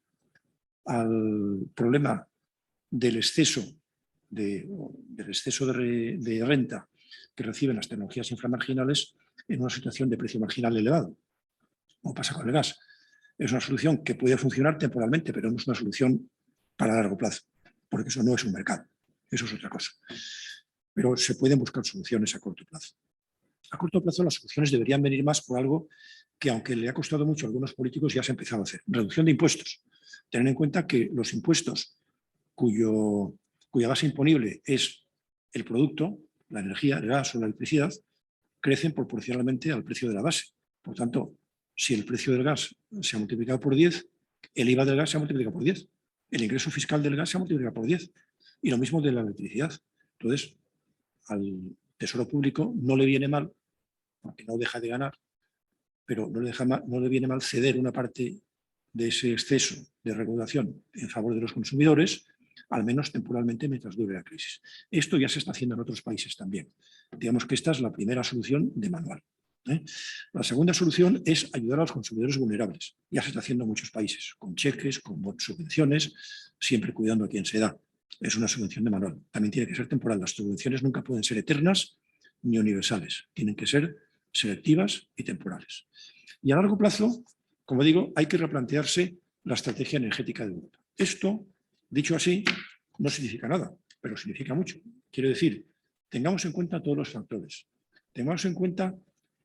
al problema del exceso de renta que reciben las tecnologías inframarginales en una situación de precio marginal elevado, como pasa con el gas. Es una solución que puede funcionar temporalmente, pero no es una solución para largo plazo, porque eso no es un mercado, eso es otra cosa. Pero se pueden buscar soluciones a corto plazo. A corto plazo las soluciones deberían venir más por algo que, aunque le ha costado mucho a algunos políticos, ya se ha empezado a hacer. Reducción de impuestos. Tener en cuenta que los impuestos cuya base imponible es el producto, la energía, el gas o la electricidad, crecen proporcionalmente al precio de la base. Por tanto, si el precio del gas se ha multiplicado por 10, el IVA del gas se ha multiplicado por 10. El ingreso fiscal del gas se ha multiplicado por 10. Y lo mismo de la electricidad. Entonces, al Tesoro Público no le viene mal, porque no deja de ganar, pero no le viene mal ceder una parte de ese exceso de regulación en favor de los consumidores, al menos temporalmente mientras dure la crisis. Esto ya se está haciendo en otros países también. Digamos que esta es la primera solución de manual. La segunda solución es ayudar a los consumidores vulnerables. Ya se está haciendo en muchos países, con cheques, con subvenciones, siempre cuidando a quien se da. Es una subvención de manual. También tiene que ser temporal. Las subvenciones nunca pueden ser eternas ni universales. Tienen que ser selectivas y temporales. Y a largo plazo, como digo, hay que replantearse la estrategia energética de Europa. Esto, dicho así, no significa nada, pero significa mucho. Quiero decir, tengamos en cuenta todos los factores. Tengamos en cuenta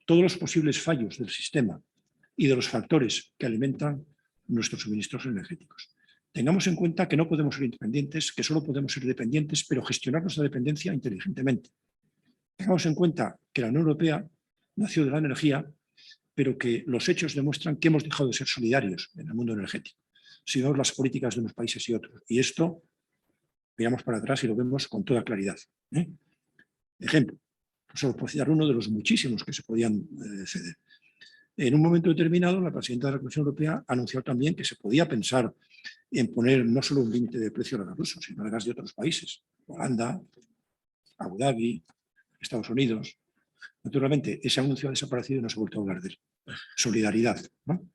todos los posibles fallos del sistema y de los factores que alimentan nuestros suministros energéticos. Tengamos en cuenta que no podemos ser independientes, que solo podemos ser dependientes, pero gestionar nuestra dependencia inteligentemente. Tengamos en cuenta que la Unión Europea nació de la energía, pero que los hechos demuestran que hemos dejado de ser solidarios en el mundo energético, si vemos las políticas de unos países y otros. Y esto, miramos para atrás y lo vemos con toda claridad. Ejemplo, solo puedo citar uno de los muchísimos que se podían ceder. En un momento determinado, la presidenta de la Comisión Europea anunció también que se podía pensar en poner no solo un límite de precio al gas ruso, sino al gas de otros países, Holanda, Abu Dhabi, Estados Unidos. Naturalmente, ese anuncio ha desaparecido y no se ha vuelto a hablar de él. Solidaridad, ¿no?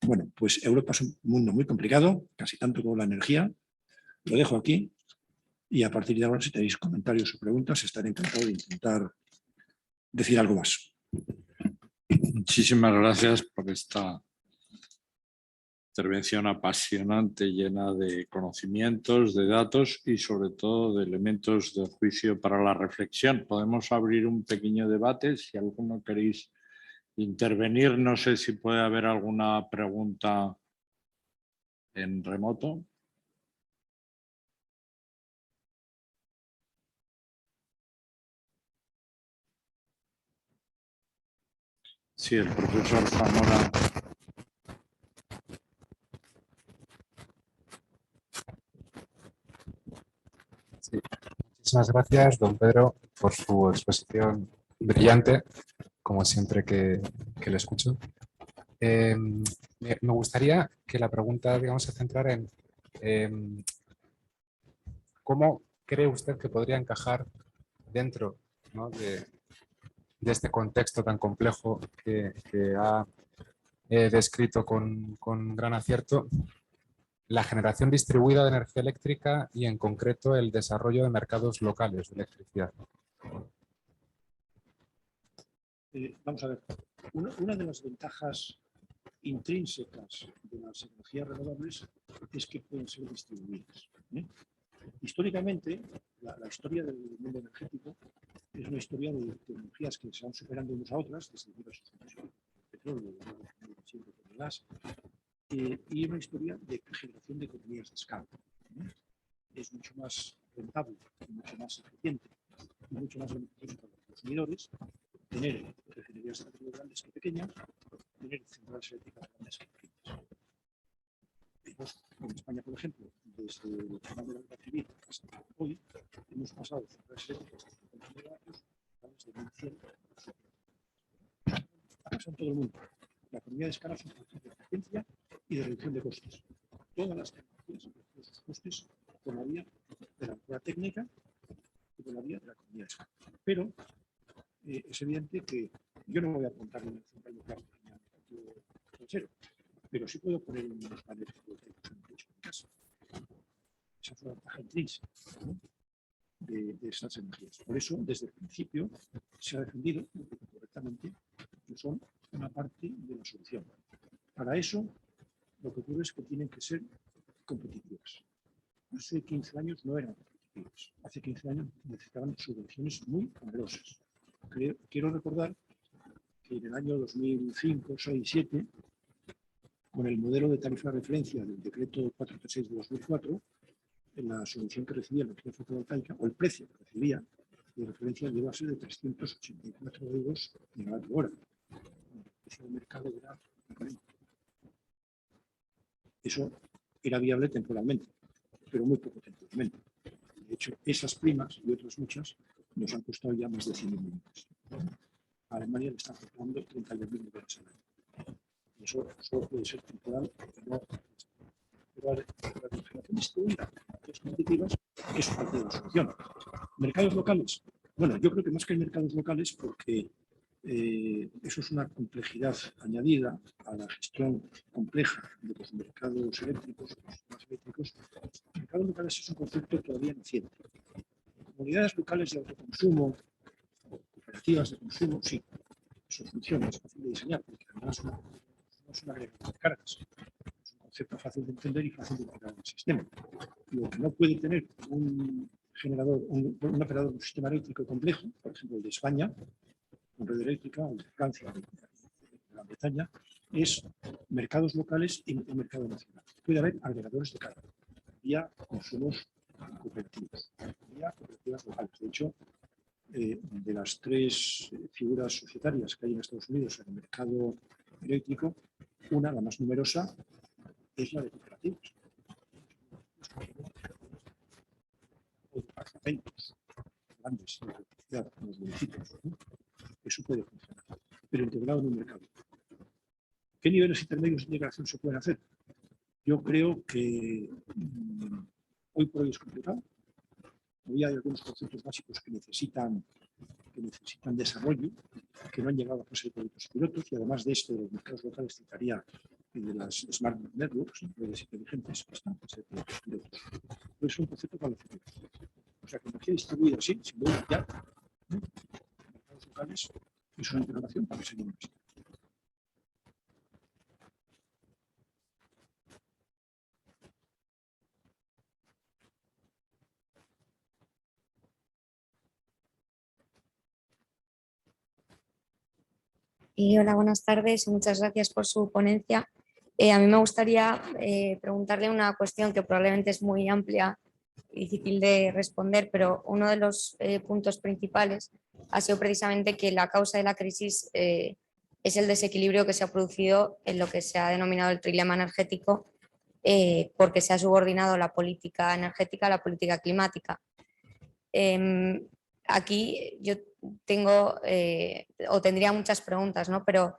Bueno, pues Europa es un mundo muy complicado, casi tanto como la energía. Lo dejo aquí y a partir de ahora, si tenéis comentarios o preguntas, estaré encantado de intentar decir algo más. Muchísimas gracias por esta intervención apasionante, llena de conocimientos, de datos y sobre todo de elementos de juicio para la reflexión. Podemos abrir un pequeño debate. Si alguno queréis intervenir, no sé si puede haber alguna pregunta en remoto. Sí, el profesor Zamora. Sí. Muchísimas gracias, don Pedro, por su exposición brillante, como siempre que le escucho. Me gustaría que la pregunta, digamos, se centrara en cómo cree usted que podría encajar dentro, ¿no?, de este contexto tan complejo que ha descrito con gran acierto, la generación distribuida de energía eléctrica y, en concreto, el desarrollo de mercados locales de electricidad. Vamos a ver, una de las ventajas intrínsecas de las energías renovables es que pueden ser distribuidas. Históricamente, la historia del mundo energético es una historia de tecnologías que se van superando unas a otras, desde diversos fuentes, el petróleo, el gas, y una historia de generación de economías de escala. Es mucho más rentable, mucho más eficiente y mucho más beneficioso para los consumidores tener refinerías de petróleo grandes que pequeñas, tener centrales eléctricas grandes que pequeñas. Vemos, en España, por ejemplo, desde el final de la guerra civil hasta hoy, hemos pasado de centrales eléctricas de 50 megavatios a de 1.100. Ha pasado en todo el mundo. La economía de escala es un proceso de eficiencia y de reducción de costes. Todas las tecnologías reducen sus costes por la vía de la mejora técnica y por la vía de la economía de escala. Pero es evidente que yo no me voy a apuntar en el central nuclear cero, pero sí puedo poner unos paneles fotovoltaicos en el techo de casa. Esa es una ventaja intrínseca, ¿no?, de esas energías. Por eso, desde el principio, se ha defendido correctamente que son una parte de la solución. Para eso, lo que ocurre es que tienen que ser competitivas. Hace 15 años no eran competitivas. Hace 15 años necesitaban subvenciones muy onerosas. Quiero recordar que en el año 2005, 6, 7, con el modelo de tarifa de referencia del decreto 436 de 2004, en la subvención que recibía la energía fotovoltaica, o el precio que recibía de referencia, llegó a ser de 384 euros megavatio hora. El precio del mercado era 40. Eso era viable temporalmente, pero muy poco temporalmente. De hecho, esas primas y otras muchas nos han costado ya más de 100.000 millones. A Alemania le están costando 32.000 millones al año. Y eso solo puede ser temporal, porque no. Pero la refrigeración distribuida, las competitivas, es parte de la solución. Mercados locales. Bueno, yo creo que más que hay mercados locales, porque Eso es una complejidad añadida a la gestión compleja de los mercados eléctricos, los sistemas eléctricos. Mercados locales es un concepto todavía naciente. Comunidades locales de autoconsumo, o cooperativas de consumo, sí, eso funciona, es fácil de diseñar, porque además no es una agregación de cargas. Es un concepto fácil de entender y fácil de integrar en el sistema. Lo que no puede tener un generador, un operador de un sistema eléctrico complejo, por ejemplo el de España, con red eléctrica, o de Francia, de Gran Bretaña, es mercados locales y un mercado nacional. Puede haber agregadores de carga vía consumos cooperativos, vía cooperativas locales. De hecho, de las tres figuras societarias que hay en Estados Unidos en el mercado eléctrico, una, la más numerosa, es la de cooperativas. Apartamentos grandes de electricidad en los municipios, ¿no? Eso puede funcionar, pero integrado en un mercado. ¿Qué niveles intermedios de integración se pueden hacer? Yo creo que hoy por hoy es complicado. Hoy hay algunos conceptos básicos que necesitan desarrollo, que no han llegado a fase de proyectos pilotos, y además de esto, de los mercados locales, citaría el de las Smart Networks, redes inteligentes, que están en fase de proyectos pilotos. Pero es un concepto para el futuro. O sea, que energía distribuida, sí, sin duda, ya. Mercados locales es una integración para que se lleven. Hola, buenas tardes. Muchas gracias por su ponencia. A mí me gustaría preguntarle una cuestión que probablemente es muy amplia y difícil de responder, pero uno de los puntos principales ha sido precisamente que la causa de la crisis es el desequilibrio que se ha producido en lo que se ha denominado el trilema energético, porque se ha subordinado la política energética a la política climática. Aquí yo tengo o tendría muchas preguntas, ¿no? Pero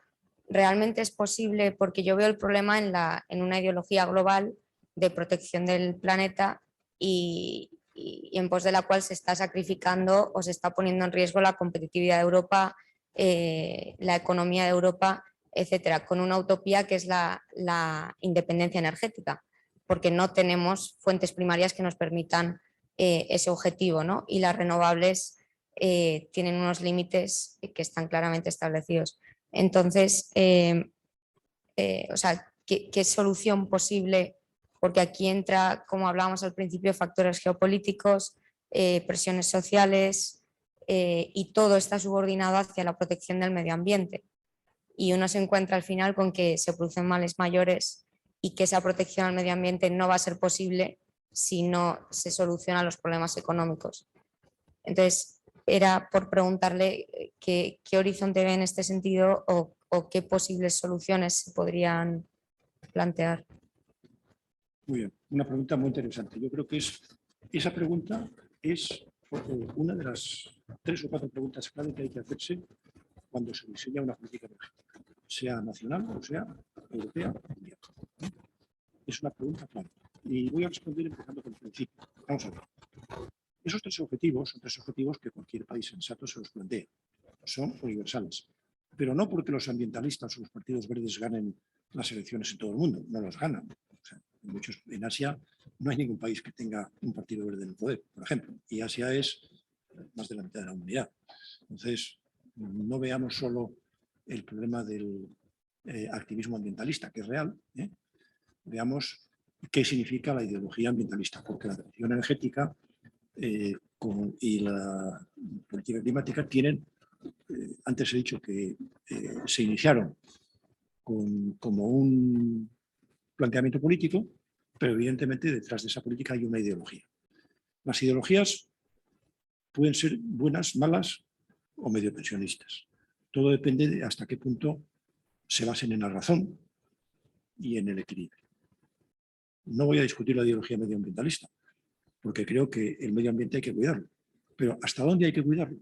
realmente es posible, porque yo veo el problema en una ideología global de protección del planeta y en pos de la cual se está sacrificando o se está poniendo en riesgo la competitividad de Europa, la economía de Europa, etcétera, con una utopía que es la independencia energética, porque no tenemos fuentes primarias que nos permitan ese objetivo, ¿no? Y las renovables tienen unos límites que están claramente establecidos. Entonces, o sea, ¿qué solución posible? Porque aquí entra, como hablábamos al principio, factores geopolíticos, presiones sociales, y todo está subordinado hacia la protección del medio ambiente. Y uno se encuentra al final con que se producen males mayores y que esa protección al medio ambiente no va a ser posible si no se solucionan los problemas económicos. Entonces, era por preguntarle qué horizonte ve en este sentido o qué posibles soluciones se podrían plantear. Muy bien, una pregunta muy interesante. Yo creo que esa pregunta es una de las 3 o 4 preguntas clave que hay que hacerse cuando se diseña una política energética, sea nacional o sea europea o mundial. Es una pregunta clave. Y voy a responder empezando por el principio. Vamos a ver. Esos 3 objetivos son 3 objetivos que cualquier país sensato se los plantea. Son universales. Pero no porque los ambientalistas o los partidos verdes ganen las elecciones en todo el mundo. No los ganan. O sea, en Asia no hay ningún país que tenga un partido verde en el poder, por ejemplo. Y Asia es más de la mitad de la humanidad. Entonces, no veamos solo el problema del activismo ambientalista, que es real. Veamos qué significa la ideología ambientalista, porque la transición energética y la política climática tienen, antes he dicho que se iniciaron como un planteamiento político, pero evidentemente detrás de esa política hay una ideología. Las ideologías pueden ser buenas, malas o medio pensionistas. Todo depende de hasta qué punto se basen en la razón y en el equilibrio. No voy a discutir la ideología medioambientalista, porque creo que el medio ambiente hay que cuidarlo. Pero ¿hasta dónde hay que cuidarlo?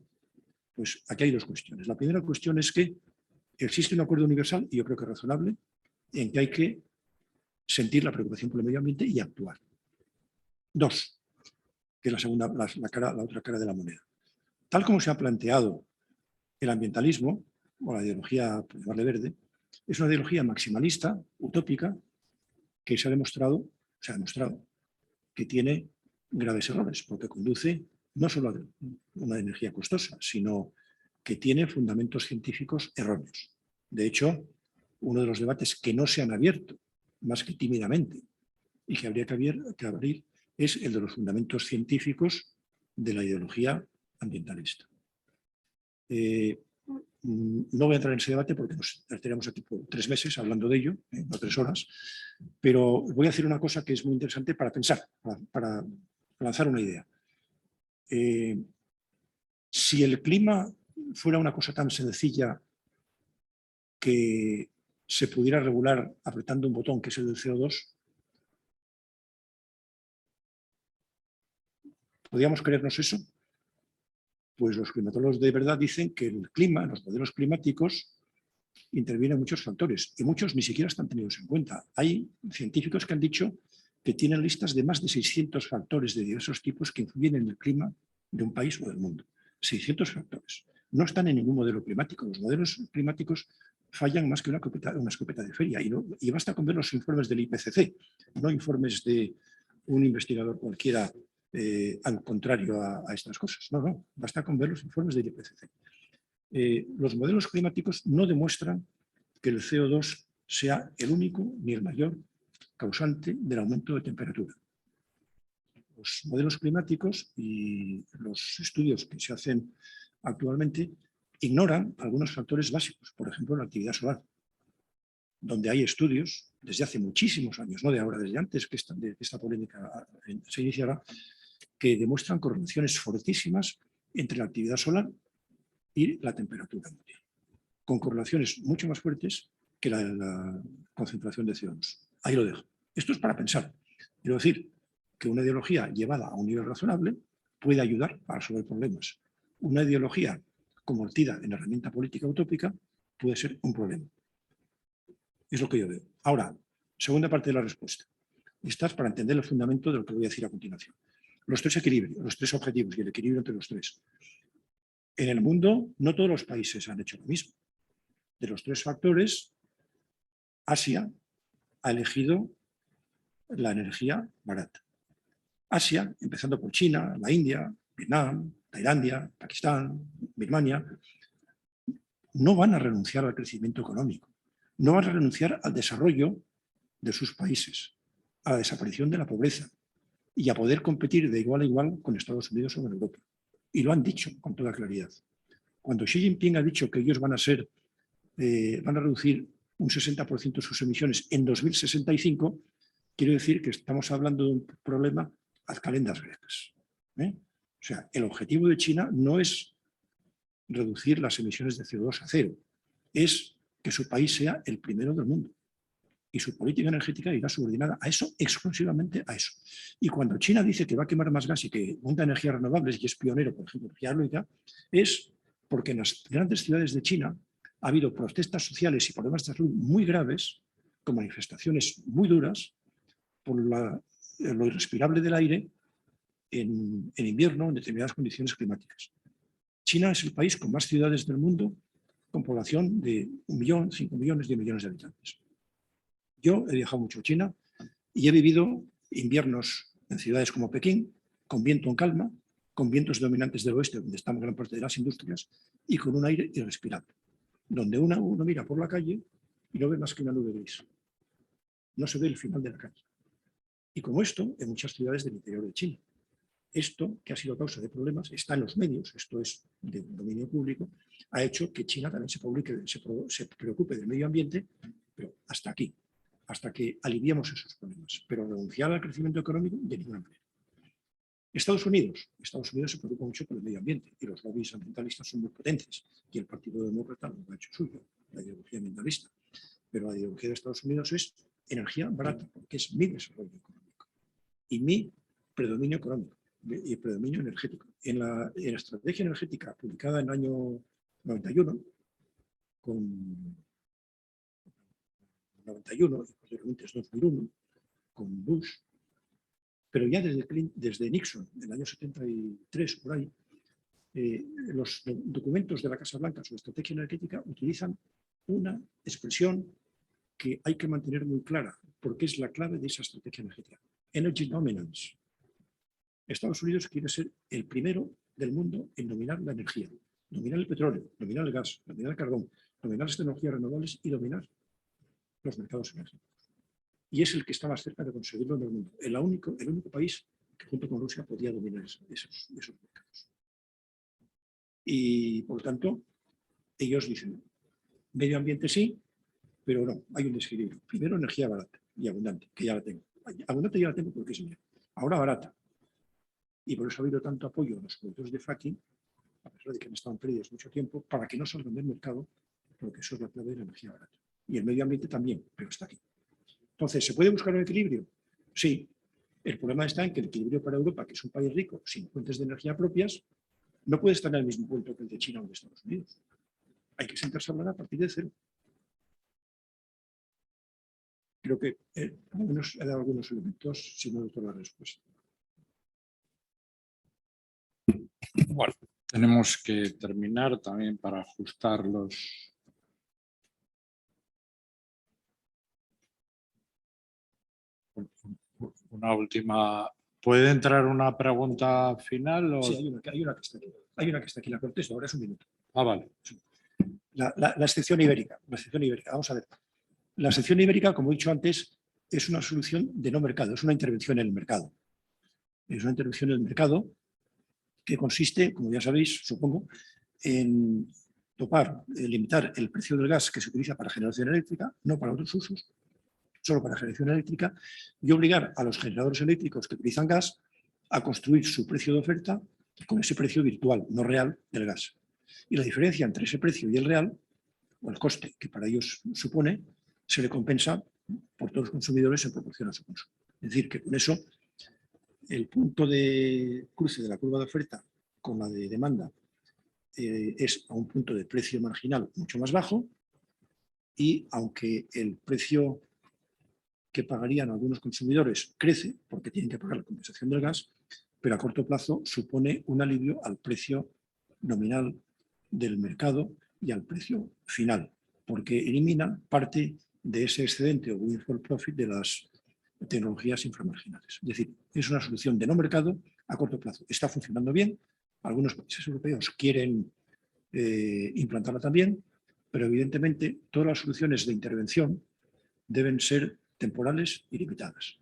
Pues aquí hay 2 cuestiones. La primera cuestión es que existe un acuerdo universal, y yo creo que razonable, en que hay que sentir la preocupación por el medio ambiente y actuar. 2, que es la otra cara de la moneda. Tal como se ha planteado el ambientalismo, o la ideología, por llamarle verde, es una ideología maximalista, utópica, que se ha demostrado que tiene graves errores, porque conduce no solo a una energía costosa, sino que tiene fundamentos científicos erróneos. De hecho, uno de los debates que no se han abierto, más que tímidamente, y que habría que abrir, es el de los fundamentos científicos de la ideología ambientalista. No voy a entrar en ese debate porque nos tenemos aquí por 3 meses hablando de ello, no 3 horas, pero voy a decir una cosa que es muy interesante para pensar, para lanzar una idea. Si el clima fuera una cosa tan sencilla que se pudiera regular apretando un botón que es el del CO2, ¿podríamos creernos eso? Pues los climatólogos de verdad dicen que el clima, los modelos climáticos, intervienen muchos factores y muchos ni siquiera están tenidos en cuenta. Hay científicos que han dicho que tienen listas de más de 600 factores de diversos tipos que influyen en el clima de un país o del mundo. 600 factores. No están en ningún modelo climático. Los modelos climáticos fallan más que una escopeta de feria y basta con ver los informes del IPCC, no informes de un investigador cualquiera al contrario a estas cosas. No, basta con ver los informes del IPCC. Los modelos climáticos no demuestran que el CO2 sea el único ni el mayor causante del aumento de temperatura. Los modelos climáticos y los estudios que se hacen actualmente ignoran algunos factores básicos, por ejemplo, la actividad solar, donde hay estudios desde hace muchísimos años, no de ahora, desde antes que esta polémica se iniciara, que demuestran correlaciones fortísimas entre la actividad solar y la temperatura mundial, con correlaciones mucho más fuertes que la concentración de CO2. Ahí lo dejo. Esto es para pensar. Quiero decir que una ideología llevada a un nivel razonable puede ayudar a resolver problemas. Una ideología convertida en herramienta política utópica puede ser un problema. Es lo que yo veo. Ahora, segunda parte de la respuesta. Estás para entender el fundamento de lo que voy a decir a continuación. Los 3 equilibrios, los 3 objetivos y el equilibrio entre los 3. En el mundo, no todos los países han hecho lo mismo. De los 3 factores, Asia ha elegido la energía barata. Asia, empezando por China, la India, Vietnam, Tailandia, Pakistán, Birmania, no van a renunciar al crecimiento económico, no van a renunciar al desarrollo de sus países, a la desaparición de la pobreza y a poder competir de igual a igual con Estados Unidos o con Europa. Y lo han dicho con toda claridad. Cuando Xi Jinping ha dicho que ellos van a reducir un 60% sus emisiones en 2065, quiero decir que estamos hablando de un problema ad calendas grecas. O sea, el objetivo de China no es reducir las emisiones de CO2 a 0, es que su país sea el primero del mundo. Y su política energética irá subordinada a eso, exclusivamente a eso. Y cuando China dice que va a quemar más gas y que monta energías renovables y es pionero, por ejemplo, energía eólica, es porque en las grandes ciudades de China ha habido protestas sociales y problemas de salud muy graves, con manifestaciones muy duras, por lo irrespirable del aire en invierno en determinadas condiciones climáticas. China es el país con más ciudades del mundo, con población de 1 millón, 5 millones, 10 millones de habitantes. Yo he viajado mucho a China y he vivido inviernos en ciudades como Pekín, con viento en calma, con vientos dominantes del oeste, donde están gran parte de las industrias, y con un aire irrespirable, donde uno mira por la calle y no ve más que una nube gris. No se ve el final de la calle. Y como esto, en muchas ciudades del interior de China. Esto, que ha sido causa de problemas, está en los medios, esto es de dominio público, ha hecho que China también se preocupe del medio ambiente, pero hasta aquí, hasta que aliviamos esos problemas. Pero renunciar al crecimiento económico de ninguna manera. Estados Unidos se preocupa mucho por el medio ambiente y los lobbies ambientalistas son muy potentes y el Partido Demócrata lo ha hecho suyo, la ideología ambientalista. Pero la ideología de Estados Unidos es energía barata, porque es mi desarrollo económico y mi predominio económico y predominio energético. En la estrategia energética publicada en el año 91, y posteriormente es 2001, con Bush, pero ya desde Nixon, en el año 73, por ahí, los documentos de la Casa Blanca sobre estrategia energética utilizan una expresión que hay que mantener muy clara, porque es la clave de esa estrategia energética. Energy dominance. Estados Unidos quiere ser el primero del mundo en dominar la energía, dominar el petróleo, dominar el gas, dominar el carbón, dominar las energías renovables y dominar los mercados energéticos. Y es el que está más cerca de conseguirlo en el mundo. El único país que junto con Rusia podía dominar esos mercados. Y por lo tanto, ellos dicen, medio ambiente sí, pero no, hay un desequilibrio. Primero, energía barata y abundante, que ya la tengo. Abundante ya la tengo porque es mía. Ahora barata. Y por eso ha habido tanto apoyo a los productores de fracking, a pesar de que han estado perdidos mucho tiempo, para que no salgan del mercado, porque eso es la clave de la energía barata. Y el medio ambiente también, pero está aquí. Entonces, ¿se puede buscar un equilibrio? Sí. El problema está en que el equilibrio para Europa, que es un país rico, sin fuentes de energía propias, no puede estar en el mismo punto que el de China o de Estados Unidos. Hay que sentarse a hablar a partir de cero. Creo que he dado algunos elementos, si no doy toda la respuesta. Bueno, tenemos que terminar también para ajustar los... Una última... ¿Puede entrar una pregunta final? O... Sí, hay una que está aquí. Hay una que está aquí, la contesto, ahora es un minuto. Ah, vale. La excepción ibérica. Vamos a ver. La excepción ibérica, como he dicho antes, es una solución de no mercado, es una intervención en el mercado. Es una intervención en el mercado que consiste, como ya sabéis, supongo, en limitar el precio del gas que se utiliza para generación eléctrica, no para otros usos, solo para generación eléctrica, y obligar a los generadores eléctricos que utilizan gas a construir su precio de oferta con ese precio virtual, no real, del gas. Y la diferencia entre ese precio y el real, o el coste que para ellos supone, se le compensa por todos los consumidores en proporción a su consumo. Es decir, que con eso el punto de cruce de la curva de oferta con la de demanda es a un punto de precio marginal mucho más bajo, y aunque el precio que pagarían algunos consumidores crece porque tienen que pagar la compensación del gas, pero a corto plazo supone un alivio al precio nominal del mercado y al precio final, porque elimina parte de ese excedente o windfall profit de las tecnologías inframarginales. Es decir, es una solución de no mercado a corto plazo. Está funcionando bien, algunos países europeos quieren implantarla también, pero evidentemente todas las soluciones de intervención deben ser temporales y limitadas.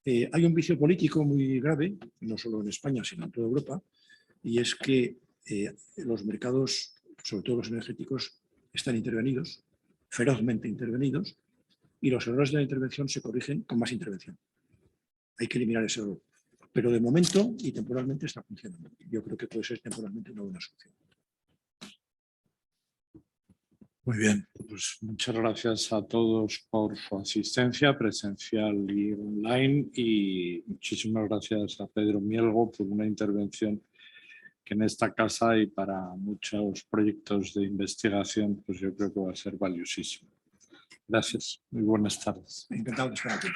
Hay un vicio político muy grave, no solo en España, sino en toda Europa, y es que los mercados, sobre todo los energéticos, están intervenidos, ferozmente intervenidos, y los errores de la intervención se corrigen con más intervención. Hay que eliminar ese error. Pero de momento y temporalmente está funcionando. Yo creo que puede ser temporalmente una buena solución. Muy bien, pues muchas gracias a todos por su asistencia presencial y online, y muchísimas gracias a Pedro Mielgo por una intervención que en esta casa y para muchos proyectos de investigación pues yo creo que va a ser valiosísimo. Gracias, muy buenas tardes. Encantado de estar aquí.